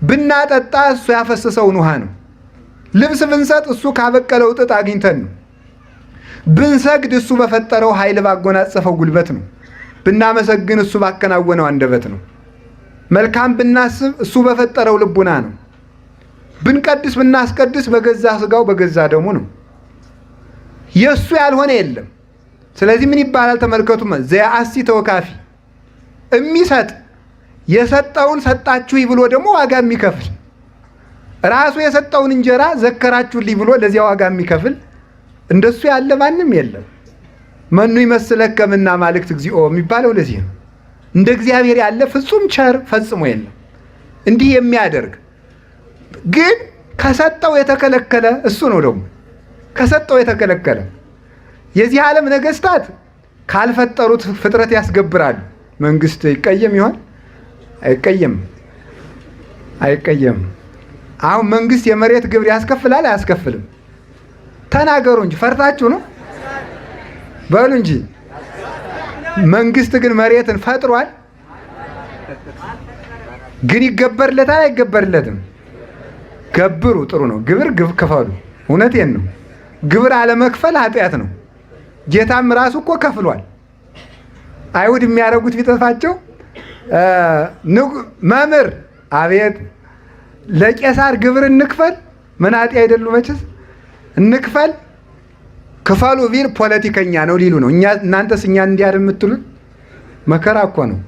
A: ብናጠጣ እሱ ያፈሰሰውን ውሃ ነው። ልብስ ብንሰጥ እሱ ካበቀለው ጥጥ አግኝተን ነው። ብንሰግድ እሱ በፈጠረው ኃይል ባጎናጸፈው ጉልበት ነው። ብናመሰግን እሱ ባከናወነው አንደበት ነው። መልካም ብናስብ እሱ በፈጠረው ልቡና ነው። ብንቀድስ ብናስቀድስ በገዛ ስጋው በገዛ ደሙ ነው። የእሱ ያልሆነ የለም። ስለዚህ ምን ይባላል? ተመልከቱ። ዘያአሲ ተወካፊ የሚሰጥ የሰጠውን ሰጣችሁኝ ብሎ ደግሞ ዋጋ የሚከፍል ራሱ የሰጠውን እንጀራ ዘከራችሁልኝ ብሎ ለዚያ ዋጋ የሚከፍል እንደሱ ያለ ማንም የለም። መኑ ይመስለከ ምና ማልክት እግዚኦ የሚባለው ለዚህ ነው። እንደ እግዚአብሔር ያለ ፍጹም ቸር ፈጽሞ የለም። እንዲህ የሚያደርግ ግን ከሰጠው የተከለከለ እሱ ነው። ደግሞ ከሰጠው የተከለከለ የዚህ ዓለም ነገስታት ካልፈጠሩት ፍጥረት ያስገብራሉ። መንግስት ይቀየም ይሆን? አይቀየም፣ አይቀየም። አሁን መንግስት የመሬት ግብር ያስከፍላል አያስከፍልም? ተናገሩ እንጂ ፈርታችሁ ነው በሉ እንጂ። መንግስት ግን መሬትን ፈጥሯል። ግን ይገበርለታል አይገበርለትም? ገብሩ፣ ጥሩ ነው። ግብር ክፈሉ። እውነቴን ነው። ግብር አለመክፈል ኃጢአት ነው። ጌታም ራሱ እኮ ከፍሏል። አይሁድ የሚያደርጉት ቢጠፋቸው መምህር አቤት ለቄሳር ግብር እንክፈል መናጢ አይደሉ መችስ እንክፈል ክፈሉ ቢል ፖለቲከኛ ነው ሊሉ ነው። እናንተስ እኛን እንዲያር የምትሉን መከራ እኮ ነው።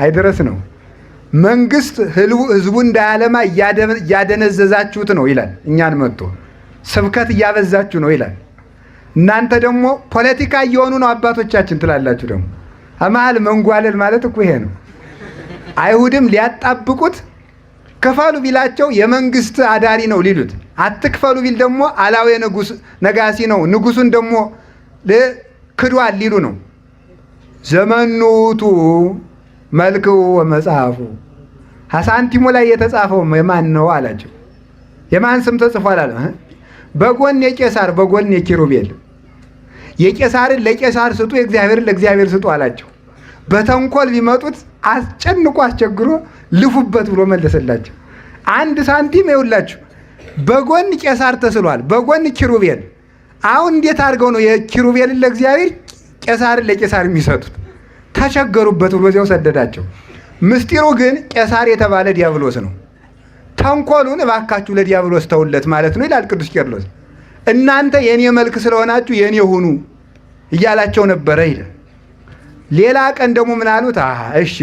A: አይደረስ ነው። መንግስት ህዝቡ እንዳያለማ እያደነዘዛችሁት ነው ይላል። እኛን መጥቶ ስብከት እያበዛችሁ ነው ይላል። እናንተ ደግሞ ፖለቲካ እየሆኑ ነው አባቶቻችን ትላላችሁ። ደግሞ አማል መንጓለል ማለት እኮ ይሄ ነው። አይሁድም ሊያጣብቁት ክፈሉ ቢላቸው የመንግስት አዳሪ ነው ሊሉት፣ አትክፈሉ ቢል ደግሞ አላዊ ነጋሲ ነው ንጉሱን ደግሞ ክዷል ሊሉ ነው። ዘመኑቱ መልክው ወመጽሐፉ ሐሳንቲሙ ላይ የተጻፈው የማን ነው አላቸው። የማን ስም ተጽፏል አለ? በጎን የቄሳር በጎን የኪሩቤል። የቄሳርን ለቄሳር ስጡ የእግዚአብሔርን ለእግዚአብሔር ስጡ አላቸው። በተንኮል ቢመጡት አስጨንቆ አስቸግሮ ልፉበት ብሎ መለሰላቸው። አንድ ሳንቲም ይውላችሁ በጎን ቄሳር ተስሏል፣ በጎን ኪሩቤል። አሁን እንዴት አድርገው ነው የኪሩቤልን ለእግዚአብሔር ቄሳርን ለቄሳር የሚሰጡት? ተቸገሩበት ብሎ እዚያው ሰደዳቸው። ምስጢሩ ግን ቄሳር የተባለ ዲያብሎስ ነው። ተንኮሉን እባካችሁ ለዲያብሎስ ተውለት ማለት ነው ይላል ቅዱስ ቄርሎስ። እናንተ የኔ መልክ ስለሆናችሁ የኔ ሁኑ እያላቸው ነበረ ይላል። ሌላ ቀን ደግሞ ምን አሉት? እሺ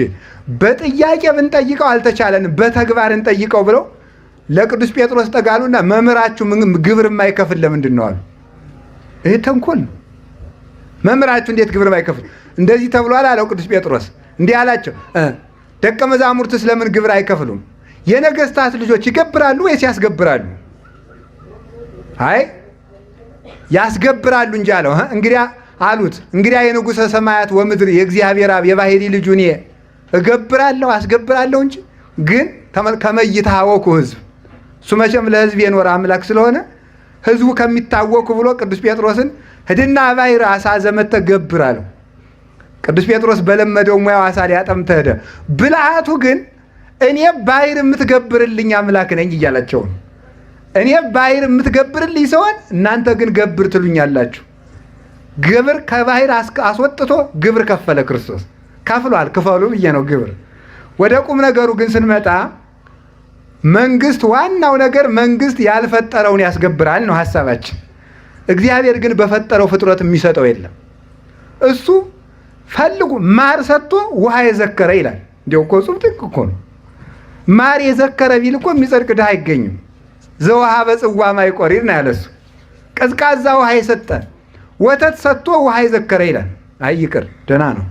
A: በጥያቄ ብንጠይቀው አልተቻለንም፣ በተግባር እንጠይቀው ብለው ለቅዱስ ጴጥሮስ ጠጋሉና መምህራችሁ ግብር የማይከፍል ለምንድን ነው አሉ። ይሄ ተንኮል ነው። መምህራችሁ እንዴት ግብር የማይከፍል እንደዚህ ተብሏል አለው ቅዱስ ጴጥሮስ። እንዲህ አላቸው፣ ደቀ መዛሙርትስ ለምን ግብር አይከፍሉም? የነገስታት ልጆች ይገብራሉ ወይስ ያስገብራሉ? አይ ያስገብራሉ እንጂ አለው። እንግዲያ አሉት፣ እንግዲያ የንጉሠ ሰማያት ወምድር የእግዚአብሔር አብ የባሕሪ ልጁ እኔ እገብራለሁ አስገብራለሁ እንጂ። ግን ከመይታወኩ ህዝብ፣ እሱ መቼም ለህዝብ የኖረ አምላክ ስለሆነ ህዝቡ ከሚታወኩ ብሎ ቅዱስ ጴጥሮስን ሂድና ባሕር አሳ ዘመተህ ገብር አለው። ቅዱስ ጴጥሮስ በለመደው ሙያው አሳ ሊያጠምድ ሄደ። ብልሃቱ ግን እኔ ባሕር የምትገብርልኝ አምላክ ነኝ እያላቸው ነው። እኔ ባሕር የምትገብርልኝ ሲሆን እናንተ ግን ገብር ትሉኛላችሁ። ግብር ከባሕር አስወጥቶ ግብር ከፈለ ክርስቶስ። ከፍሏል፣ ክፈሉ ብዬ ነው ግብር። ወደ ቁም ነገሩ ግን ስንመጣ መንግስት፣ ዋናው ነገር መንግስት ያልፈጠረውን ያስገብራል ነው ሐሳባችን። እግዚአብሔር ግን በፈጠረው ፍጥረት የሚሰጠው የለም። እሱ ፈልጉ ማር ሰጥቶ ውሃ የዘከረ ይላል። እንዲያው እኮ ጽሑፍ ጥቅ እኮ ነው። ማር የዘከረ ቢል እኮ የሚጸድቅ ድሃ አይገኝም። ዘውሃ በጽዋ ማይቆሪር ነው ያለሱ። ቀዝቃዛ ውሃ የሰጠ ወተት ሰጥቶ ውሃ የዘከረ ይላል። አይ ይቅር፣ ደህና ነው፣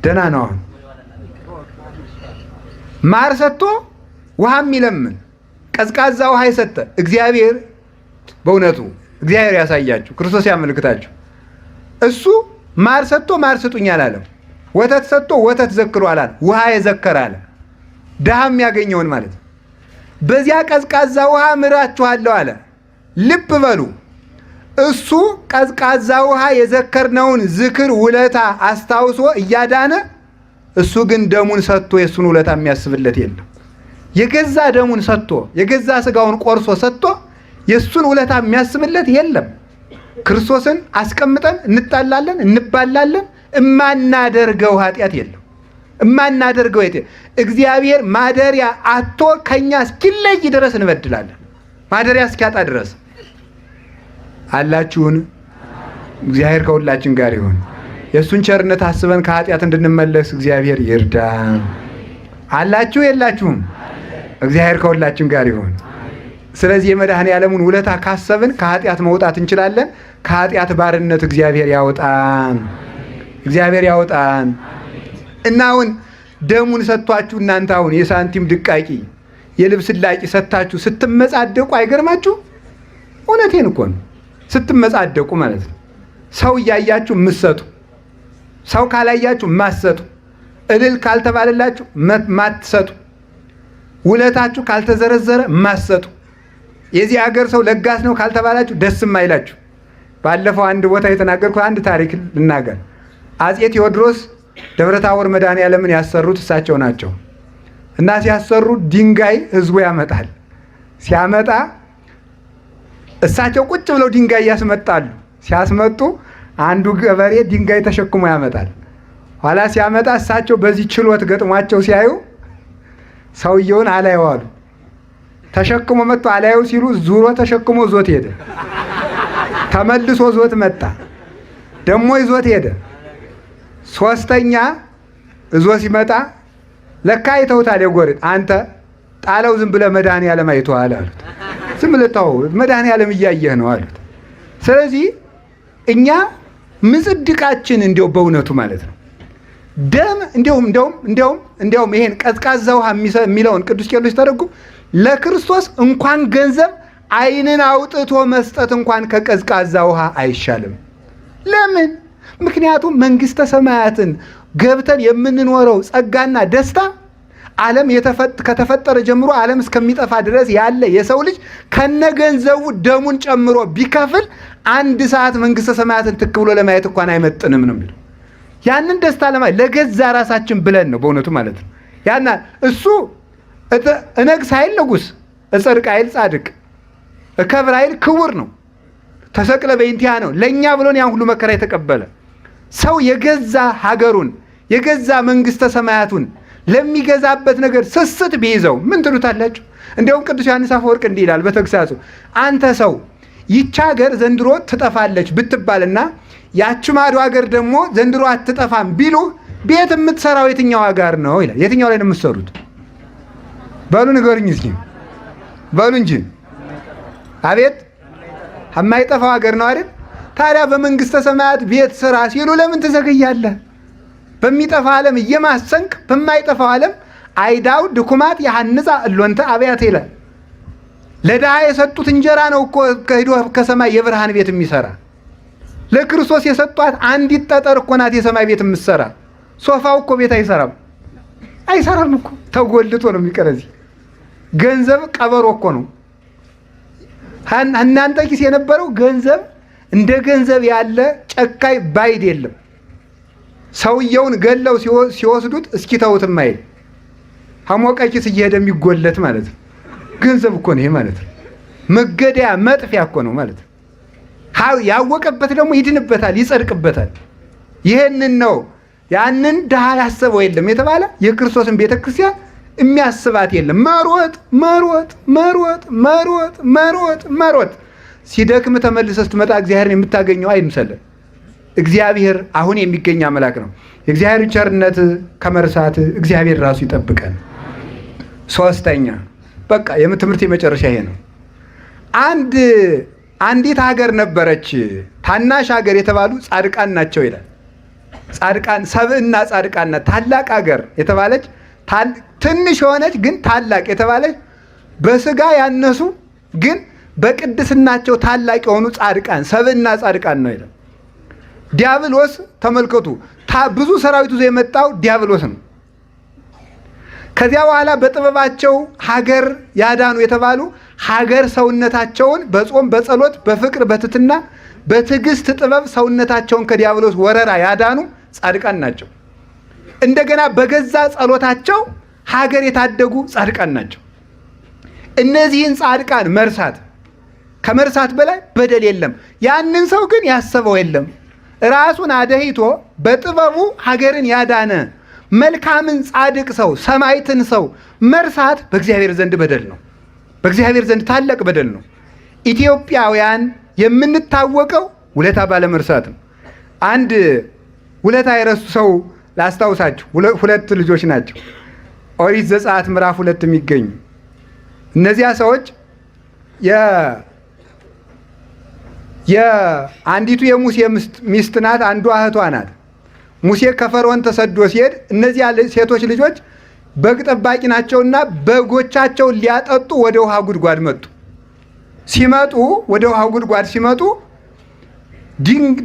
A: ደህና ነው። አሁን ማር ሰጥቶ ውሃ የሚለምን ቀዝቃዛ ውሃ የሰጠ እግዚአብሔር፣ በእውነቱ እግዚአብሔር ያሳያችሁ፣ ክርስቶስ ያመልክታችሁ። እሱ ማር ሰጥቶ ማር ስጡኝ አላለም። ወተት ሰጥቶ ወተት ዘክሩ አላለም። ውሃ የዘከረ አለ። ድሃ የሚያገኘውን ማለት ነው። በዚያ ቀዝቃዛ ውሃ ምራችኋለሁ አለ። ልብ በሉ፣ እሱ ቀዝቃዛ ውሃ የዘከርነውን ዝክር ውለታ አስታውሶ እያዳነ፣ እሱ ግን ደሙን ሰጥቶ የእሱን ውለታ የሚያስብለት የለም። የገዛ ደሙን ሰጥቶ የገዛ ስጋውን ቆርሶ ሰጥቶ የእሱን ውለታ የሚያስብለት የለም። ክርስቶስን አስቀምጠን እንጣላለን፣ እንባላለን። እማናደርገው ኃጢአት የለም። እማናደርገው እግዚአብሔር ማደሪያ አቶ ከኛ እስኪለይ ድረስ እንበድላለን። ማደሪያ እስኪያጣ ድረስ አላችሁን? እግዚአብሔር ከሁላችን ጋር ይሁን። የእሱን ቸርነት አስበን ከኃጢአት እንድንመለስ እግዚአብሔር ይርዳን። አላችሁ የላችሁም? እግዚአብሔር ከሁላችን ጋር ይሁን። ስለዚህ የመድኃኔ ዓለሙን ውለታ ካሰብን ከኃጢአት መውጣት እንችላለን። ከኃጢአት ባርነት እግዚአብሔር ያውጣን፣ እግዚአብሔር ያውጣን። እና አሁን ደሙን ሰጥቷችሁ እናንተ አሁን የሳንቲም ድቃቂ የልብስ ላቂ ሰጥታችሁ ስትመጻደቁ አይገርማችሁ? እውነቴን እኮ ነው። ስትመጻደቁ ማለት ነው። ሰው እያያችሁ የምትሰጡ፣ ሰው ካላያችሁ ማትሰጡ፣ እልል ካልተባለላችሁ ማትሰጡ፣ ውለታችሁ ካልተዘረዘረ ማትሰጡ፣ የዚህ ሀገር ሰው ለጋስ ነው ካልተባላችሁ ደስም አይላችሁ። ባለፈው አንድ ቦታ የተናገርኩት አንድ ታሪክ ልናገር። አፄ ቴዎድሮስ ደብረታቦር መድኃኔ ዓለምን ያሰሩት እሳቸው ናቸው። እና ሲያሰሩ ድንጋይ ህዝቡ ያመጣል። ሲያመጣ እሳቸው ቁጭ ብለው ድንጋይ ያስመጣሉ። ሲያስመጡ አንዱ ገበሬ ድንጋይ ተሸክሞ ያመጣል። ኋላ ሲያመጣ እሳቸው በዚህ ችሎት ገጥሟቸው ሲያዩ ሰውየውን አላየው አሉ። ተሸክሞ መጥቶ አላየው ሲሉ ዙሮ ተሸክሞ ዞት ሄደ። ተመልሶ ዞት መጣ፣ ደሞ ይዞት ሄደ። ሶስተኛ እዞ ሲመጣ ለካ አይተውታል። የጎሪጥ አንተ ጣለው ዝም ብለህ መድኃኔ ዓለም አይተዋል አሉት። ዝም ብለህ ተው መድኃኔ ዓለም እያየህ ነው አሉት። ስለዚህ እኛ ምጽድቃችን እንዲያው በእውነቱ ማለት ነው ደም እንዲያውም ይሄን ቀዝቃዛ ውሃ የሚለውን ቅዱስ ቄርሎስ ተረጉም ለክርስቶስ እንኳን ገንዘብ ዓይንን አውጥቶ መስጠት እንኳን ከቀዝቃዛ ውሃ አይሻልም። ለምን? ምክንያቱም መንግስተ ሰማያትን ገብተን የምንኖረው ጸጋና ደስታ ዓለም ከተፈጠረ ጀምሮ ዓለም እስከሚጠፋ ድረስ ያለ የሰው ልጅ ከነገንዘቡ ደሙን ጨምሮ ቢከፍል አንድ ሰዓት መንግስተ ሰማያትን ትክ ብሎ ለማየት እንኳን አይመጥንም ነው የሚለው። ያንን ደስታ ለማየት ለገዛ ራሳችን ብለን ነው በእውነቱ ማለት ነው። ያና እሱ እነግስ ኃይል ንጉስ፣ እጽድቅ ኃይል ጻድቅ፣ እከብር ኃይል ክቡር ነው። ተሰቅለ በእንቲያ ነው ለእኛ ብሎን ያን ሁሉ መከራ የተቀበለ ሰው የገዛ ሀገሩን የገዛ መንግስተ ሰማያቱን ለሚገዛበት ነገር ስስት ቢይዘው ምን ትሉታላችሁ? እንዲያውም ቅዱስ ዮሐንስ አፈወርቅ እንዲህ ይላል በተግሳጹ፣ አንተ ሰው ይቺ ሀገር ዘንድሮ ትጠፋለች ብትባልና ያቺ ማዶ ሀገር ደግሞ ዘንድሮ አትጠፋም ቢሉ ቤት የምትሰራው የትኛው ሀገር ነው ይላል። የትኛው ላይ ነው የምትሰሩት? በሉ ንገሩኝ እስኪ በሉ እንጂ። አቤት የማይጠፋው ሀገር ነው አይደል? ታዲያ በመንግስተ ሰማያት ቤት ስራ ሲሉ ለምን ትዘገያለህ? በሚጠፋ ዓለም እየማሰንክ በማይጠፋው ዓለም አይዳው ድኩማት ያሐንጻ እሎንተ አብያተ ይላል። ለድሃ የሰጡት እንጀራ ነው እኮ ከሄዶ ከሰማይ የብርሃን ቤት የሚሰራ። ለክርስቶስ የሰጧት አንዲት ጠጠር እኮ ናት የሰማይ ቤት የምትሰራ። ሶፋው እኮ ቤት አይሰራም እኮ ተጎልቶ ነው የሚቀር። እዚህ ገንዘብ ቀበሮ እኮ ነው። እናንተ ኪስ የነበረው ገንዘብ እንደ ገንዘብ ያለ ጨካኝ ባይድ የለም። ሰውየውን ገለው ሲወስዱት እስኪ ተውትም አይል ሐሞቀ ኪስ እየሄደ የሚጎለት ማለት ነው። ገንዘብ እኮ ነው ይሄ ማለት ነው። መገደያ መጥፊያ እኮ ነው ማለት ነው። ያወቀበት ደግሞ ይድንበታል፣ ይጸድቅበታል። ይሄንን ነው ያንን ድሃ ያሰበው የለም የተባለ የክርስቶስን ቤተክርስቲያን የሚያስባት የለም። መሮጥ መሮጥ መሮጥ መሮጥ መሮጥ መሮጥ ሲደክም ተመልሰህ ስትመጣ እግዚአብሔርን የምታገኘው አይምሰልህ። እግዚአብሔር አሁን የሚገኝ አምላክ ነው። የእግዚአብሔር ቸርነት ከመርሳት እግዚአብሔር ራሱ ይጠብቀን። ሶስተኛ በቃ የትምህርት የመጨረሻ ይሄ ነው። አንዲት ሀገር ነበረች፣ ታናሽ ሀገር የተባሉ ጻድቃን ናቸው ይላል። ጻድቃን ሰብእና ጻድቃን ናት። ታላቅ ሀገር የተባለች ትንሽ የሆነች ግን ታላቅ የተባለች በስጋ ያነሱ ግን በቅድስናቸው ታላቅ የሆኑ ጻድቃን ሰብእና ጻድቃን ነው ይላል። ዲያብሎስ ተመልከቱ፣ ብዙ ሰራዊት ይዞ የመጣው ዲያብሎስ ነው። ከዚያ በኋላ በጥበባቸው ሀገር ያዳኑ የተባሉ ሀገር ሰውነታቸውን በጾም በጸሎት በፍቅር በትትና በትዕግስት ጥበብ ሰውነታቸውን ከዲያብሎስ ወረራ ያዳኑ ጻድቃን ናቸው። እንደገና በገዛ ጸሎታቸው ሀገር የታደጉ ጻድቃን ናቸው። እነዚህን ጻድቃን መርሳት ከመርሳት በላይ በደል የለም። ያንን ሰው ግን ያሰበው የለም። ራሱን አደሂቶ በጥበቡ ሀገርን ያዳነ መልካምን ጻድቅ ሰው ሰማዕትን ሰው መርሳት በእግዚአብሔር ዘንድ በደል ነው። በእግዚአብሔር ዘንድ ታላቅ በደል ነው። ኢትዮጵያውያን የምንታወቀው ውለታ ባለመርሳት ነው። አንድ ውለታ የረሱ ሰው ላስታውሳችሁ። ሁለት ልጆች ናቸው። ኦሪት ዘጸአት ምዕራፍ 2 የሚገኙ እነዚያ ሰዎች የአንዲቱ የሙሴ ሚስት ናት፣ አንዷ እህቷ ናት። ሙሴ ከፈርዖን ተሰዶ ሲሄድ እነዚያ ሴቶች ልጆች በግ ጠባቂ ናቸውና በጎቻቸውን ሊያጠጡ ወደ ውሃ ጉድጓድ መጡ። ሲመጡ ወደ ውሃ ጉድጓድ ሲመጡ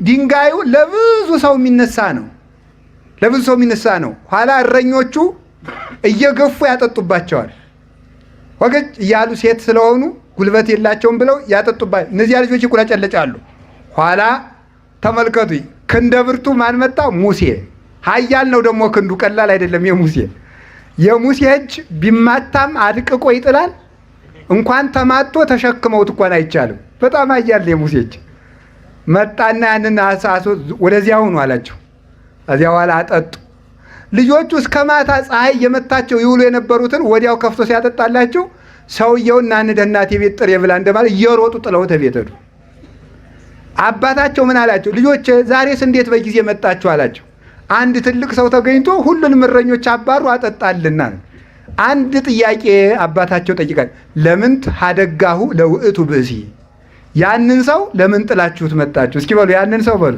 A: ድንጋዩ ለብዙ ሰው የሚነሳ ነው። ኋላ እረኞቹ እየገፉ ያጠጡባቸዋል። ወገጭ እያሉ ሴት ስለሆኑ ጉልበት የላቸውም ብለው ያጠጡባቸው። እነዚያ ልጆች ይቁለጨለጫሉ። ኋላ ተመልከቱ፣ ክንደ ብርቱ ማን መጣ? ሙሴ። ኃያል ነው ደግሞ ክንዱ፣ ቀላል አይደለም። የሙሴ እጅ ቢማታም አድቅቆ ይጥላል። እንኳን ተማቶ ተሸክመውት እንኳን አይቻልም። በጣም ኃያል የሙሴ እጅ መጣና ያንን አሳሶ ወደዚያ ሁኑ አላቸው። እዚያ በኋላ አጠጡ። ልጆቹ እስከ ማታ ፀሐይ የመታቸው ይውሉ የነበሩትን ወዲያው ከፍቶ ሲያጠጣላቸው ሰውየውና እናቴ ቤት ጥሬ ብላ እንደማለት እየሮጡ ጥለው ቤት ሄዱ። አባታቸው ምን አላቸው? ልጆች ዛሬስ እንዴት በጊዜ መጣችሁ አላቸው። አንድ ትልቅ ሰው ተገኝቶ ሁሉንም እረኞች አባሩ አጠጣልና። አንድ ጥያቄ አባታቸው ጠይቃል። ለምንት ሀደጋሁ ለውእቱ ብእሲ፣ ያንን ሰው ለምን ጥላችሁት መጣችሁ? እስኪ በሉ ያንን ሰው በሉ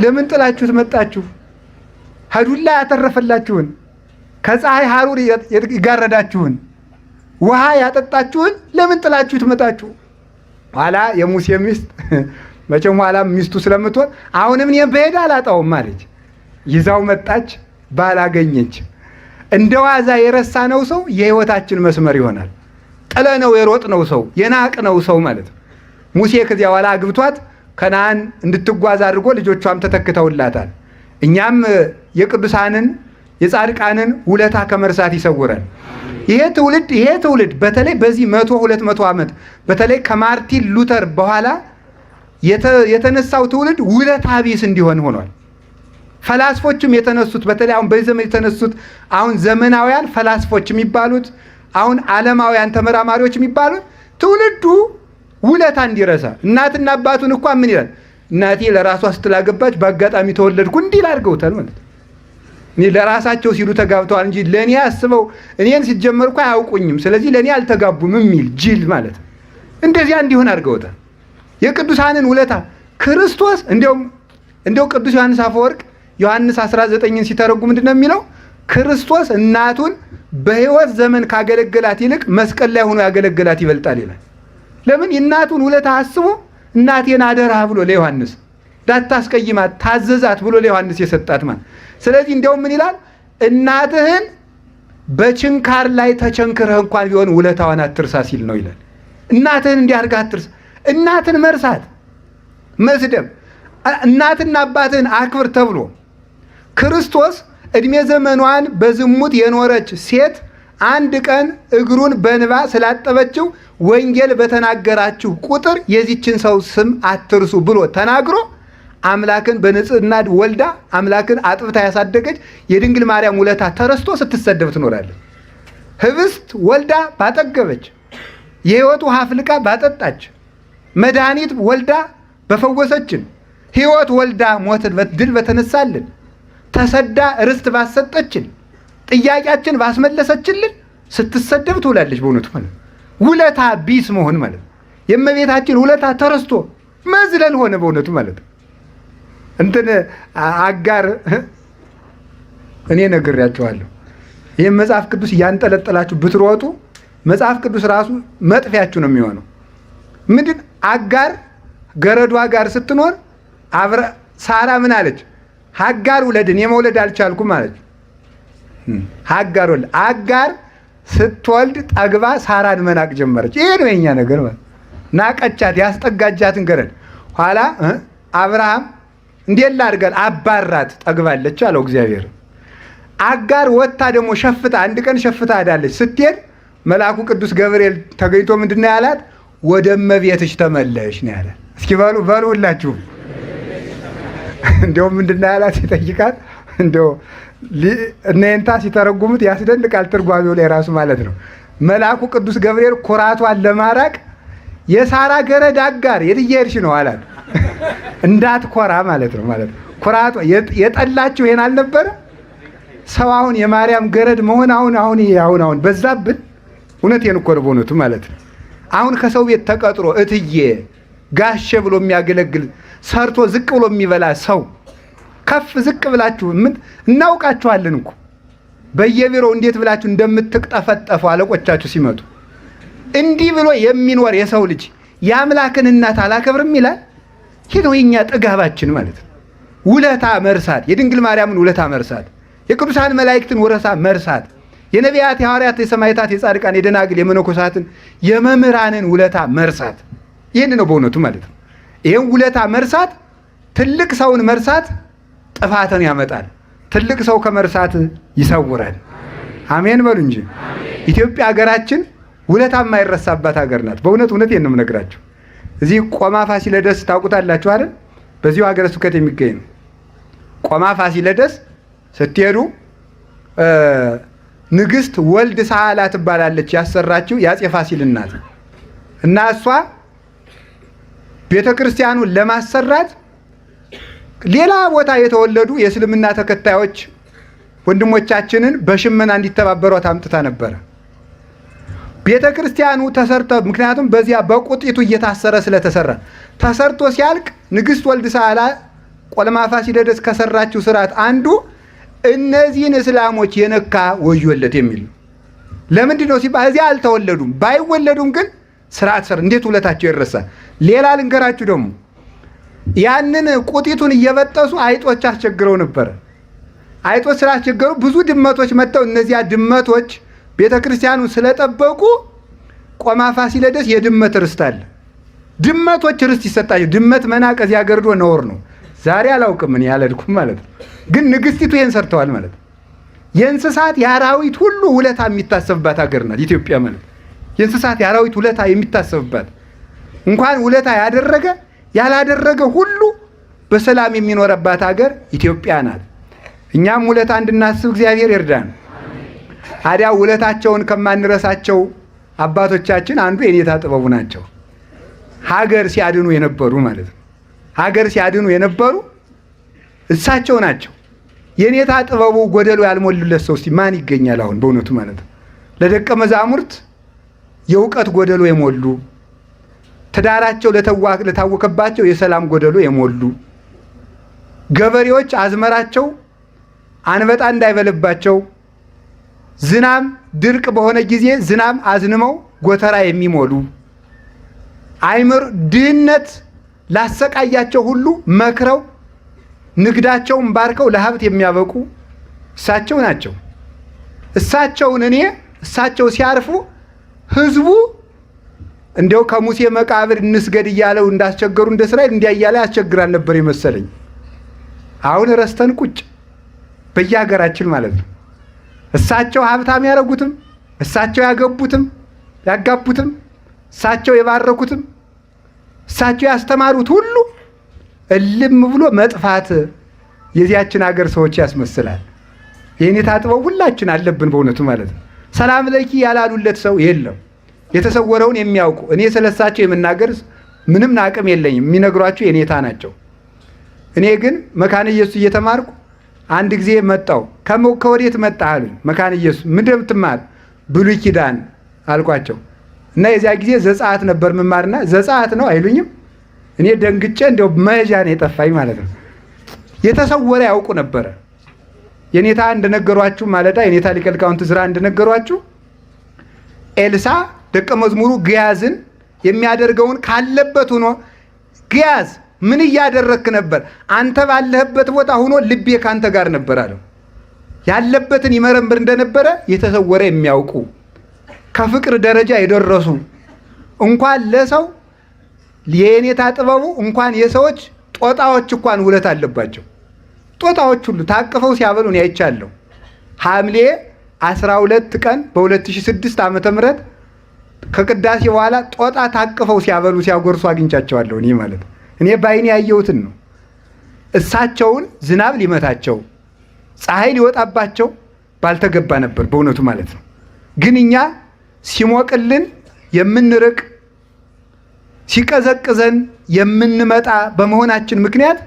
A: ለምን ጥላችሁት መጣችሁ? ሀዱላ ያተረፈላችሁን፣ ከፀሐይ ሐሩር ይጋረዳችሁን፣ ውሃ ያጠጣችሁን ለምን ጥላችሁት መጣችሁ? ኋላ የሙሴ ሚስት መቼም ኋላ ሚስቱ ስለምትሆን አሁንም እኔ በሄድ አላጣውም አለች። ይዛው መጣች፣ ባላገኘች። እንደ ዋዛ የረሳነው ሰው የህይወታችን መስመር ይሆናል። ጥለነው የሮጥነው ሰው የናቅነው ሰው ማለት ነው። ሙሴ ከዚያ በኋላ አግብቷት ከነዓን እንድትጓዝ አድርጎ ልጆቿም ተተክተውላታል። እኛም የቅዱሳንን የጻድቃንን ውለታ ከመርሳት ይሰውራል። ይሄ ትውልድ በተለይ በዚህ 100-200 ዓመት በተለይ ከማርቲን ሉተር በኋላ የተነሳው ትውልድ ውለታ ቢስ እንዲሆን ሆኗል። ፈላስፎችም የተነሱት በተለይ አሁን በዚህ ዘመን የተነሱት አሁን ዘመናውያን ፈላስፎች የሚባሉት አሁን ዓለማውያን ተመራማሪዎች የሚባሉት ትውልዱ ውለታ እንዲረሳ እናትና አባቱን እንኳን ምን ይላል? እናቴ ለራሷ ስትላገባች በአጋጣሚ ተወለድኩ እንዲል አድርገውታል ማለት ነው። እኔ ለራሳቸው ሲሉ ተጋብተዋል እንጂ ለኔ አስበው እኔን ሲጀመር እንኳን አያውቁኝም፣ ስለዚህ ለኔ አልተጋቡም የሚል ጅል ማለት ነው። እንደዚያ እንዲሆን አድርገውታል። የቅዱሳንን ውለታ ክርስቶስ እንደው ቅዱስ ዮሐንስ አፈወርቅ ዮሐንስ 19ን ሲተረጉም ምንድነው የሚለው? ክርስቶስ እናቱን በሕይወት ዘመን ካገለገላት ይልቅ መስቀል ላይ ሆኖ ያገለገላት ይበልጣል ይላል። ለምን? እናቱን ውለታ አስቦ እናቴን አደራ ብሎ ለዮሐንስ እንዳታስቀይማት ታዘዛት ብሎ ለዮሐንስ የሰጣት ማለት። ስለዚህ እንደውም ምን ይላል? እናትህን በችንካር ላይ ተቸንክረህ እንኳን ቢሆን ውለታዋን አትርሳ ሲል ነው ይላል። እናትህን እንዲያርጋ አትርሳ። እናትን መርሳት መስደብ፣ እናትና አባትህን አክብር ተብሎ ክርስቶስ እድሜ ዘመኗን በዝሙት የኖረች ሴት አንድ ቀን እግሩን በእንባ ስላጠበችው ወንጌል በተናገራችሁ ቁጥር የዚችን ሰው ስም አትርሱ ብሎ ተናግሮ አምላክን በንጽህና ወልዳ አምላክን አጥብታ ያሳደገች የድንግል ማርያም ውለታ ተረስቶ ስትሰደብ ትኖራለች። ህብስት ወልዳ ባጠገበች፣ የህይወት ውሃ አፍልቃ ባጠጣች፣ መድኃኒት ወልዳ በፈወሰችን፣ ህይወት ወልዳ ሞትን ድል በተነሳልን፣ ተሰዳ ርስት ባሰጠችን፣ ጥያቄያችን ባስመለሰችልን ስትሰደብ ትውላለች። በእውነቱ ማለት ውለታ ቢስ መሆን ማለት የእመቤታችን ውለታ ተረስቶ መዝለል ሆነ። በእውነቱ ማለት እንትን አጋር እኔ ነግሬያቸዋለሁ። ይህም መጽሐፍ ቅዱስ እያንጠለጠላችሁ ብትሮጡ መጽሐፍ ቅዱስ ራሱ መጥፊያችሁ ነው የሚሆነው። ምንድን አጋር ገረዷ ጋር ስትኖር ሳራ ምን አለች? ሀጋር ውለድ፣ እኔ መውለድ አልቻልኩም አለች። ሀጋር ወልድ አጋር ስትወልድ ጠግባ ሳራን መናቅ ጀመረች። ይሄ ነው የኛ ነገር ማለት። ናቀቻት፣ ያስጠጋጃትን ገረድ። ኋላ አብርሃም እንዴት ላድርጋት? አባራት፣ ጠግባለች አለው እግዚአብሔር። አጋር ወጥታ ደግሞ ሸፍታ አንድ ቀን ሸፍታ ሄዳለች። ስትሄድ መልአኩ ቅዱስ ገብርኤል ተገኝቶ ምንድን ነው ያላት? ወደ እመቤትሽ ተመለሽ ነው ያላት። እስኪ በሉ ሁላችሁ እንደው ምንድን ነው ያላት ሲጠይቃት፣ እንደው እነንታ ሲተረጉሙት ያስደንቃል። ትርጓሜው ላይ ራሱ ማለት ነው። መልአኩ ቅዱስ ገብርኤል ኩራቷን ለማራቅ የሳራ ገረድ አጋር የት እየሄድሽ ነው አላት። እንዳትኮራ ማለት ነው። ኩራቷ የጠላችሁ ይሄን አልነበረ ሰው አሁን የማርያም ገረድ መሆን አሁን በዛብን። እውነቴን እኮ ነው በእውነቱ ማለት ነው። አሁን ከሰው ቤት ተቀጥሮ እትዬ ጋሼ ብሎ የሚያገለግል ሰርቶ ዝቅ ብሎ የሚበላ ሰው ከፍ ዝቅ ብላችሁ ምን እናውቃችኋለን እኮ በየቢሮው እንዴት ብላችሁ እንደምትቅጠፈጠፉ አለቆቻችሁ ሲመጡ እንዲህ ብሎ የሚኖር የሰው ልጅ የአምላክን እናት አላከብርም ይላል። ይህ ነው የኛ ጥጋባችን ማለት ነው። ውለታ መርሳት፣ የድንግል ማርያምን ውለታ መርሳት፣ የቅዱሳን መላእክትን ወረሳ መርሳት፣ የነቢያት፣ የሐዋርያት፣ የሰማዕታት፣ የጻድቃን፣ የደናግል፣ የመነኮሳትን፣ የመምህራንን ውለታ መርሳት። ይህን ነው በእውነቱ ማለት ነው። ይህን ውለታ መርሳት፣ ትልቅ ሰውን መርሳት ጥፋትን ያመጣል። ትልቅ ሰው ከመርሳት ይሰውራል። አሜን በሉ እንጂ። ኢትዮጵያ ሀገራችን ውለታ የማይረሳባት ሀገር ናት። በእውነት እውነቴን ነው የምነግራችሁ። እዚህ ቆማ ፋሲለደስ ታውቁታላችሁ አይደል? በዚሁ ሀገረ ስብከት የሚገኝ ነው። ቆማ ፋሲለደስ ስትሄዱ ንግስት ወልድ ሳህላ ትባላለች። ያሰራችው የአፄ ፋሲል እናት እና እሷ ቤተ ክርስቲያኑን ለማሰራት ሌላ ቦታ የተወለዱ የእስልምና ተከታዮች ወንድሞቻችንን በሽመና እንዲተባበሯት አምጥታ ነበረ። ቤተ ክርስቲያኑ ተሰርተ፣ ምክንያቱም በዚያ በቁጢቱ እየታሰረ ስለተሰራ ተሰርቶ ሲያልቅ ንግስት ወልድ ሳህላ ቆለማ ፋሲለደስ ከሰራችው ስርዓት አንዱ እነዚህን እስላሞች የነካ ወዮለት የሚል ነው። ለምንድን ነው ሲባል እዚያ አልተወለዱም። ባይወለዱም ግን ስርዓት ሰር እንዴት ውለታቸው ይረሳል? ሌላ ልንገራችሁ ደግሞ ያንን ቁጢቱን እየበጠሱ አይጦች አስቸግረው ነበር። አይጦች ስላስቸገሩ ብዙ ድመቶች መጥተው እነዚያ ድመቶች ቤተክርስቲያኑን ስለጠበቁ ቆማ ፋሲለደስ የድመት ርስት አለ። ድመቶች ርስት ይሰጣቸው። ድመት መናቅ እዚያ ገርዶ ነውር ነው። ዛሬ አላውቅም እኔ ያለድኩም ማለት ነው። ግን ንግስቲቱ ይሄን ሰርተዋል ማለት ነው። የእንስሳት የአራዊት ሁሉ ውለታ የሚታሰብባት ሀገር ናት ኢትዮጵያ ማለት። የእንስሳት የአራዊት ውለታ የሚታሰብባት እንኳን ውለታ ያደረገ ያላደረገ ሁሉ በሰላም የሚኖርባት ሀገር ኢትዮጵያ ናት። እኛም ውለታ እንድናስብ እግዚአብሔር ይርዳን። ታዲያ ውለታቸውን ከማንረሳቸው አባቶቻችን አንዱ የኔታ ጥበቡ ናቸው። ሀገር ሲያድኑ የነበሩ ማለት ነው። ሀገር ሲያድኑ የነበሩ እሳቸው ናቸው። የኔታ ጥበቡ ጎደሎ ያልሞሉለት ሰው እስቲ ማን ይገኛል አሁን በእውነቱ ማለት ነው? ለደቀ መዛሙርት የእውቀት ጎደሎ የሞሉ፣ ትዳራቸው ለታወከባቸው የሰላም ጎደሎ የሞሉ፣ ገበሬዎች አዝመራቸው አንበጣ እንዳይበልባቸው ዝናብ ድርቅ በሆነ ጊዜ ዝናብ አዝንመው ጎተራ የሚሞሉ ድህነት ላሰቃያቸው ሁሉ መክረው ንግዳቸውን ባርከው ለሀብት የሚያበቁ እሳቸው ናቸው። እሳቸው ሲያርፉ ህዝቡ እንደው ከሙሴ መቃብር እንስገድ እያለው እንዳስቸገሩ እንደ እስራኤል እንዲያ እያለ ያስቸግራል ነበር የመሰለኝ። አሁን ረስተን ቁጭ በየሀገራችን ማለት ነው። እሳቸው ሀብታም ያደረጉትም እሳቸው ያገቡትም ያጋቡትም እሳቸው የባረኩትም እሳቸው ያስተማሩት ሁሉ እልም ብሎ መጥፋት የዚያችን ሀገር ሰዎች ያስመስላል። የኔታ ጥበብ ሁላችን አለብን በእውነቱ ማለት ነው። ሰላም ለኪ ያላሉለት ሰው የለም። የተሰወረውን የሚያውቁ እኔ ስለሳቸው የምናገር ምንም አቅም የለኝም። የሚነግሯቸው የኔታ ናቸው። እኔ ግን መካነ ኢየሱስ እየተማርኩ አንድ ጊዜ መጣው። ከወዴት መጣ አሉኝ። መካነ ኢየሱስ ምንድን ነው የምትማር? ብሉይ ኪዳን አልኳቸው። እና የዚያ ጊዜ ዘጸአት ነበር መማርና ዘጸአት ነው አይሉኝም። እኔ ደንግጬ እንደው መያዣ ነው የጠፋኝ ማለት ነው። የተሰወረ ያውቁ ነበረ። የኔታ እንደነገሯችሁ ማለዳ የኔታ ሊቀ ሊቃውንት ዕዝራ እንደነገሯችሁ ኤልሳ ደቀ መዝሙሩ ግያዝን የሚያደርገውን ካለበት ሆኖ ግያዝ ምን እያደረክ ነበር? አንተ ባለህበት ቦታ ሆኖ ልቤ ካንተ ጋር ነበር አለው። ያለበትን ይመረምር እንደነበረ የተሰወረ የሚያውቁ ከፍቅር ደረጃ የደረሱ እንኳን ለሰው የኔታ ጥበቡ እንኳን የሰዎች ጦጣዎች እንኳን ውለት አለባቸው። ጦጣዎች ሁሉ ታቅፈው ሲያበሉ ነው አይቻለሁ። ሐምሌ 12 ቀን በ2006 ዓመተ ምህረት ከቅዳሴ በኋላ ጦጣ ታቅፈው ሲያበሉ ሲያጎርሱ አግኝቻቸዋለሁ። እኔ ማለት እኔ ባይኔ ያየሁትን ነው። እሳቸውን ዝናብ ሊመታቸው ፀሐይ ሊወጣባቸው ባልተገባ ነበር በእውነቱ ማለት ነው። ግን እኛ ሲሞቅልን የምንርቅ ሲቀዘቅዘን የምንመጣ በመሆናችን ምክንያት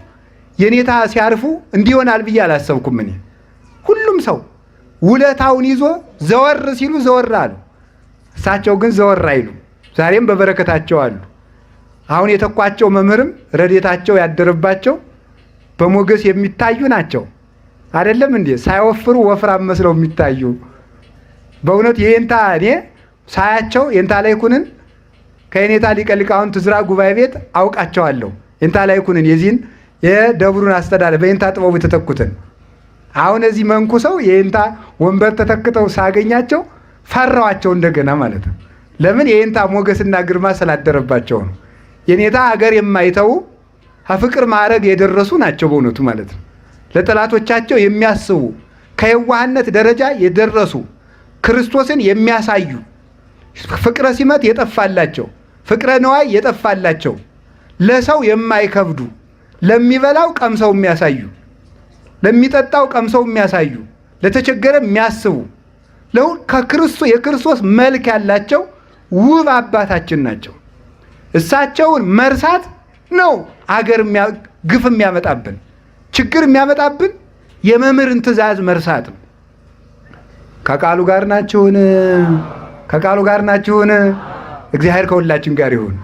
A: የኔታ ሲያርፉ እንዲሆናል ብዬ አላሰብኩም። እኔ ሁሉም ሰው ውለታውን ይዞ ዘወር ሲሉ ዘወር አሉ። እሳቸው ግን ዘወር አይሉ። ዛሬም በበረከታቸው አሉ። አሁን የተኳቸው መምህርም ረድኤታቸው ያደረባቸው በሞገስ የሚታዩ ናቸው። አይደለም እንዴ? ሳይወፍሩ ወፍራም መስለው የሚታዩ በእውነት የኔታ እኔ ሳያቸው የኔታ ላይኩንን ከኔታ ሊቀ ሊቃውንት ዕዝራ ጉባኤ ቤት አውቃቸዋለሁ። የኔታ ላይኩንን የዚህን የደብሩን አስተዳደር በኔታ ጥበቡ የተተኩትን አሁን እዚህ መንኩ ሰው የኔታ ወንበር ተተክተው ሳገኛቸው ፈራዋቸው እንደገና ማለት ነው። ለምን? የኔታ ሞገስና ግርማ ስላደረባቸው ነው። የኔታ ሀገር የማይተው ከፍቅር ማዕረግ የደረሱ ናቸው በእውነቱ ማለት ነው። ለጠላቶቻቸው የሚያስቡ ከየዋህነት ደረጃ የደረሱ ክርስቶስን የሚያሳዩ ፍቅረ ሲመት የጠፋላቸው ፍቅረ ነዋይ የጠፋላቸው ለሰው የማይከብዱ ለሚበላው ቀምሰው የሚያሳዩ ለሚጠጣው ቀምሰው የሚያሳዩ ለተቸገረ የሚያስቡ የክርስቶስ መልክ ያላቸው ውብ አባታችን ናቸው። እሳቸውን መርሳት ነው አገር ግፍ የሚያመጣብን ችግር የሚያመጣብን የመምህርን ትእዛዝ መርሳት ነው። ከቃሉ ጋር ናችሁን? ከቃሉ ጋር ናችሁን? እግዚአብሔር ከሁላችን ጋር ይሁን።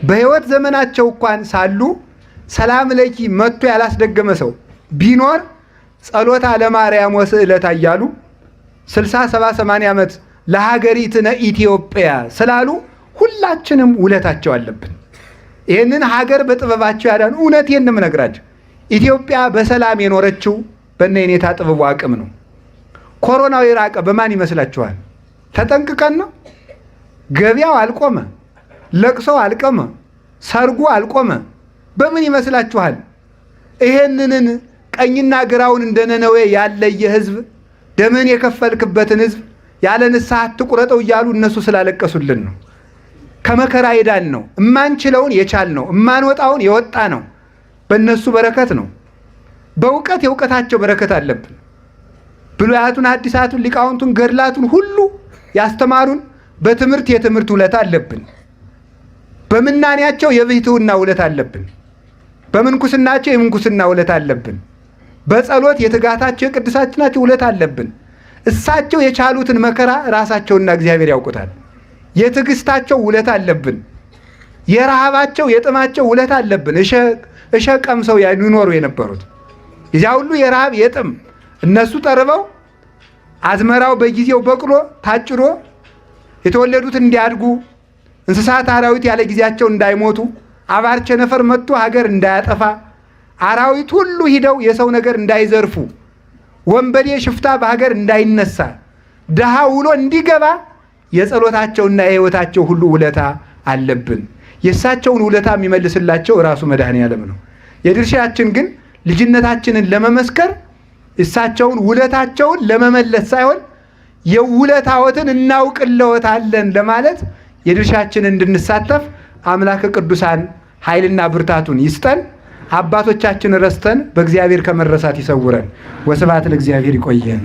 A: በሕይወት ዘመናቸው እንኳን ሳሉ ሰላም ለኪ መጥቶ ያላስደገመ ሰው ቢኖር ጸሎታ ለማርያም ወስዕለታ እያሉ 60 70 80 ዓመት ለሀገሪትነ ኢትዮጵያ ስላሉ ሁላችንም ውለታቸው አለብን። ይህንን ሀገር በጥበባቸው ያዳኑ እውነቴን ነው የምነግራቸው። ኢትዮጵያ በሰላም የኖረችው በእነ የኔታ ጥበቡ አቅም ነው። ኮሮናው የራቀ በማን ይመስላችኋል? ተጠንቅቀን ነው። ገበያው አልቆመ፣ ለቅሶው አልቆመ፣ ሰርጉ አልቆመ። በምን ይመስላችኋል? ይሄንን ቀኝና ግራውን እንደ ነነዌ ያለየ ህዝብ ደምን የከፈልክበትን ህዝብ ያለ ንስሐ አትቁረጠው እያሉ እነሱ ስላለቀሱልን ነው። ከመከራ የዳን ነው። እማንችለውን የቻል ነው። እማንወጣውን የወጣ ነው። በእነሱ በረከት ነው። በእውቀት የእውቀታቸው በረከት አለብን። ብሉያቱን፣ ሐዲሳቱን፣ ሊቃውንቱን፣ ገድላቱን ሁሉ ያስተማሩን በትምህርት የትምህርት ውለታ አለብን። በምናኔያቸው የብሕትውና ውለታ አለብን። በምንኩስናቸው የምንኩስና ውለታ አለብን። በጸሎት የትጋታቸው የቅድሳችናቸው ውለታ አለብን። እሳቸው የቻሉትን መከራ ራሳቸውና እግዚአብሔር ያውቁታል። የትዕግስታቸው ውለታ አለብን። የረሃባቸው የጥማቸው ውለታ አለብን። እሸ ቀምሰው ይኖሩ የነበሩት የዚያ ሁሉ የረሃብ የጥም እነሱ ጠርበው አዝመራው በጊዜው በቅሎ ታጭዶ የተወለዱት እንዲያድጉ እንስሳት አራዊት ያለ ጊዜያቸው እንዳይሞቱ አባር ቸነፈር መጥቶ ሀገር እንዳያጠፋ አራዊት ሁሉ ሂደው የሰው ነገር እንዳይዘርፉ ወንበዴ ሽፍታ በሀገር እንዳይነሳ ድሃ ውሎ እንዲገባ የጸሎታቸውና የሕይወታቸው ሁሉ ውለታ አለብን። የእሳቸውን ውለታ የሚመልስላቸው ራሱ መድኃኔዓለም ነው። የድርሻችን ግን ልጅነታችንን ለመመስከር እሳቸውን ውለታቸውን ለመመለስ ሳይሆን የውለታዎትን እናውቅለዎታለን ለማለት የድርሻችንን እንድንሳተፍ አምላከ ቅዱሳን ኃይልና ብርታቱን ይስጠን። አባቶቻችን ረስተን በእግዚአብሔር ከመረሳት ይሰውረን። ወስብሐት ለእግዚአብሔር። ይቆየን።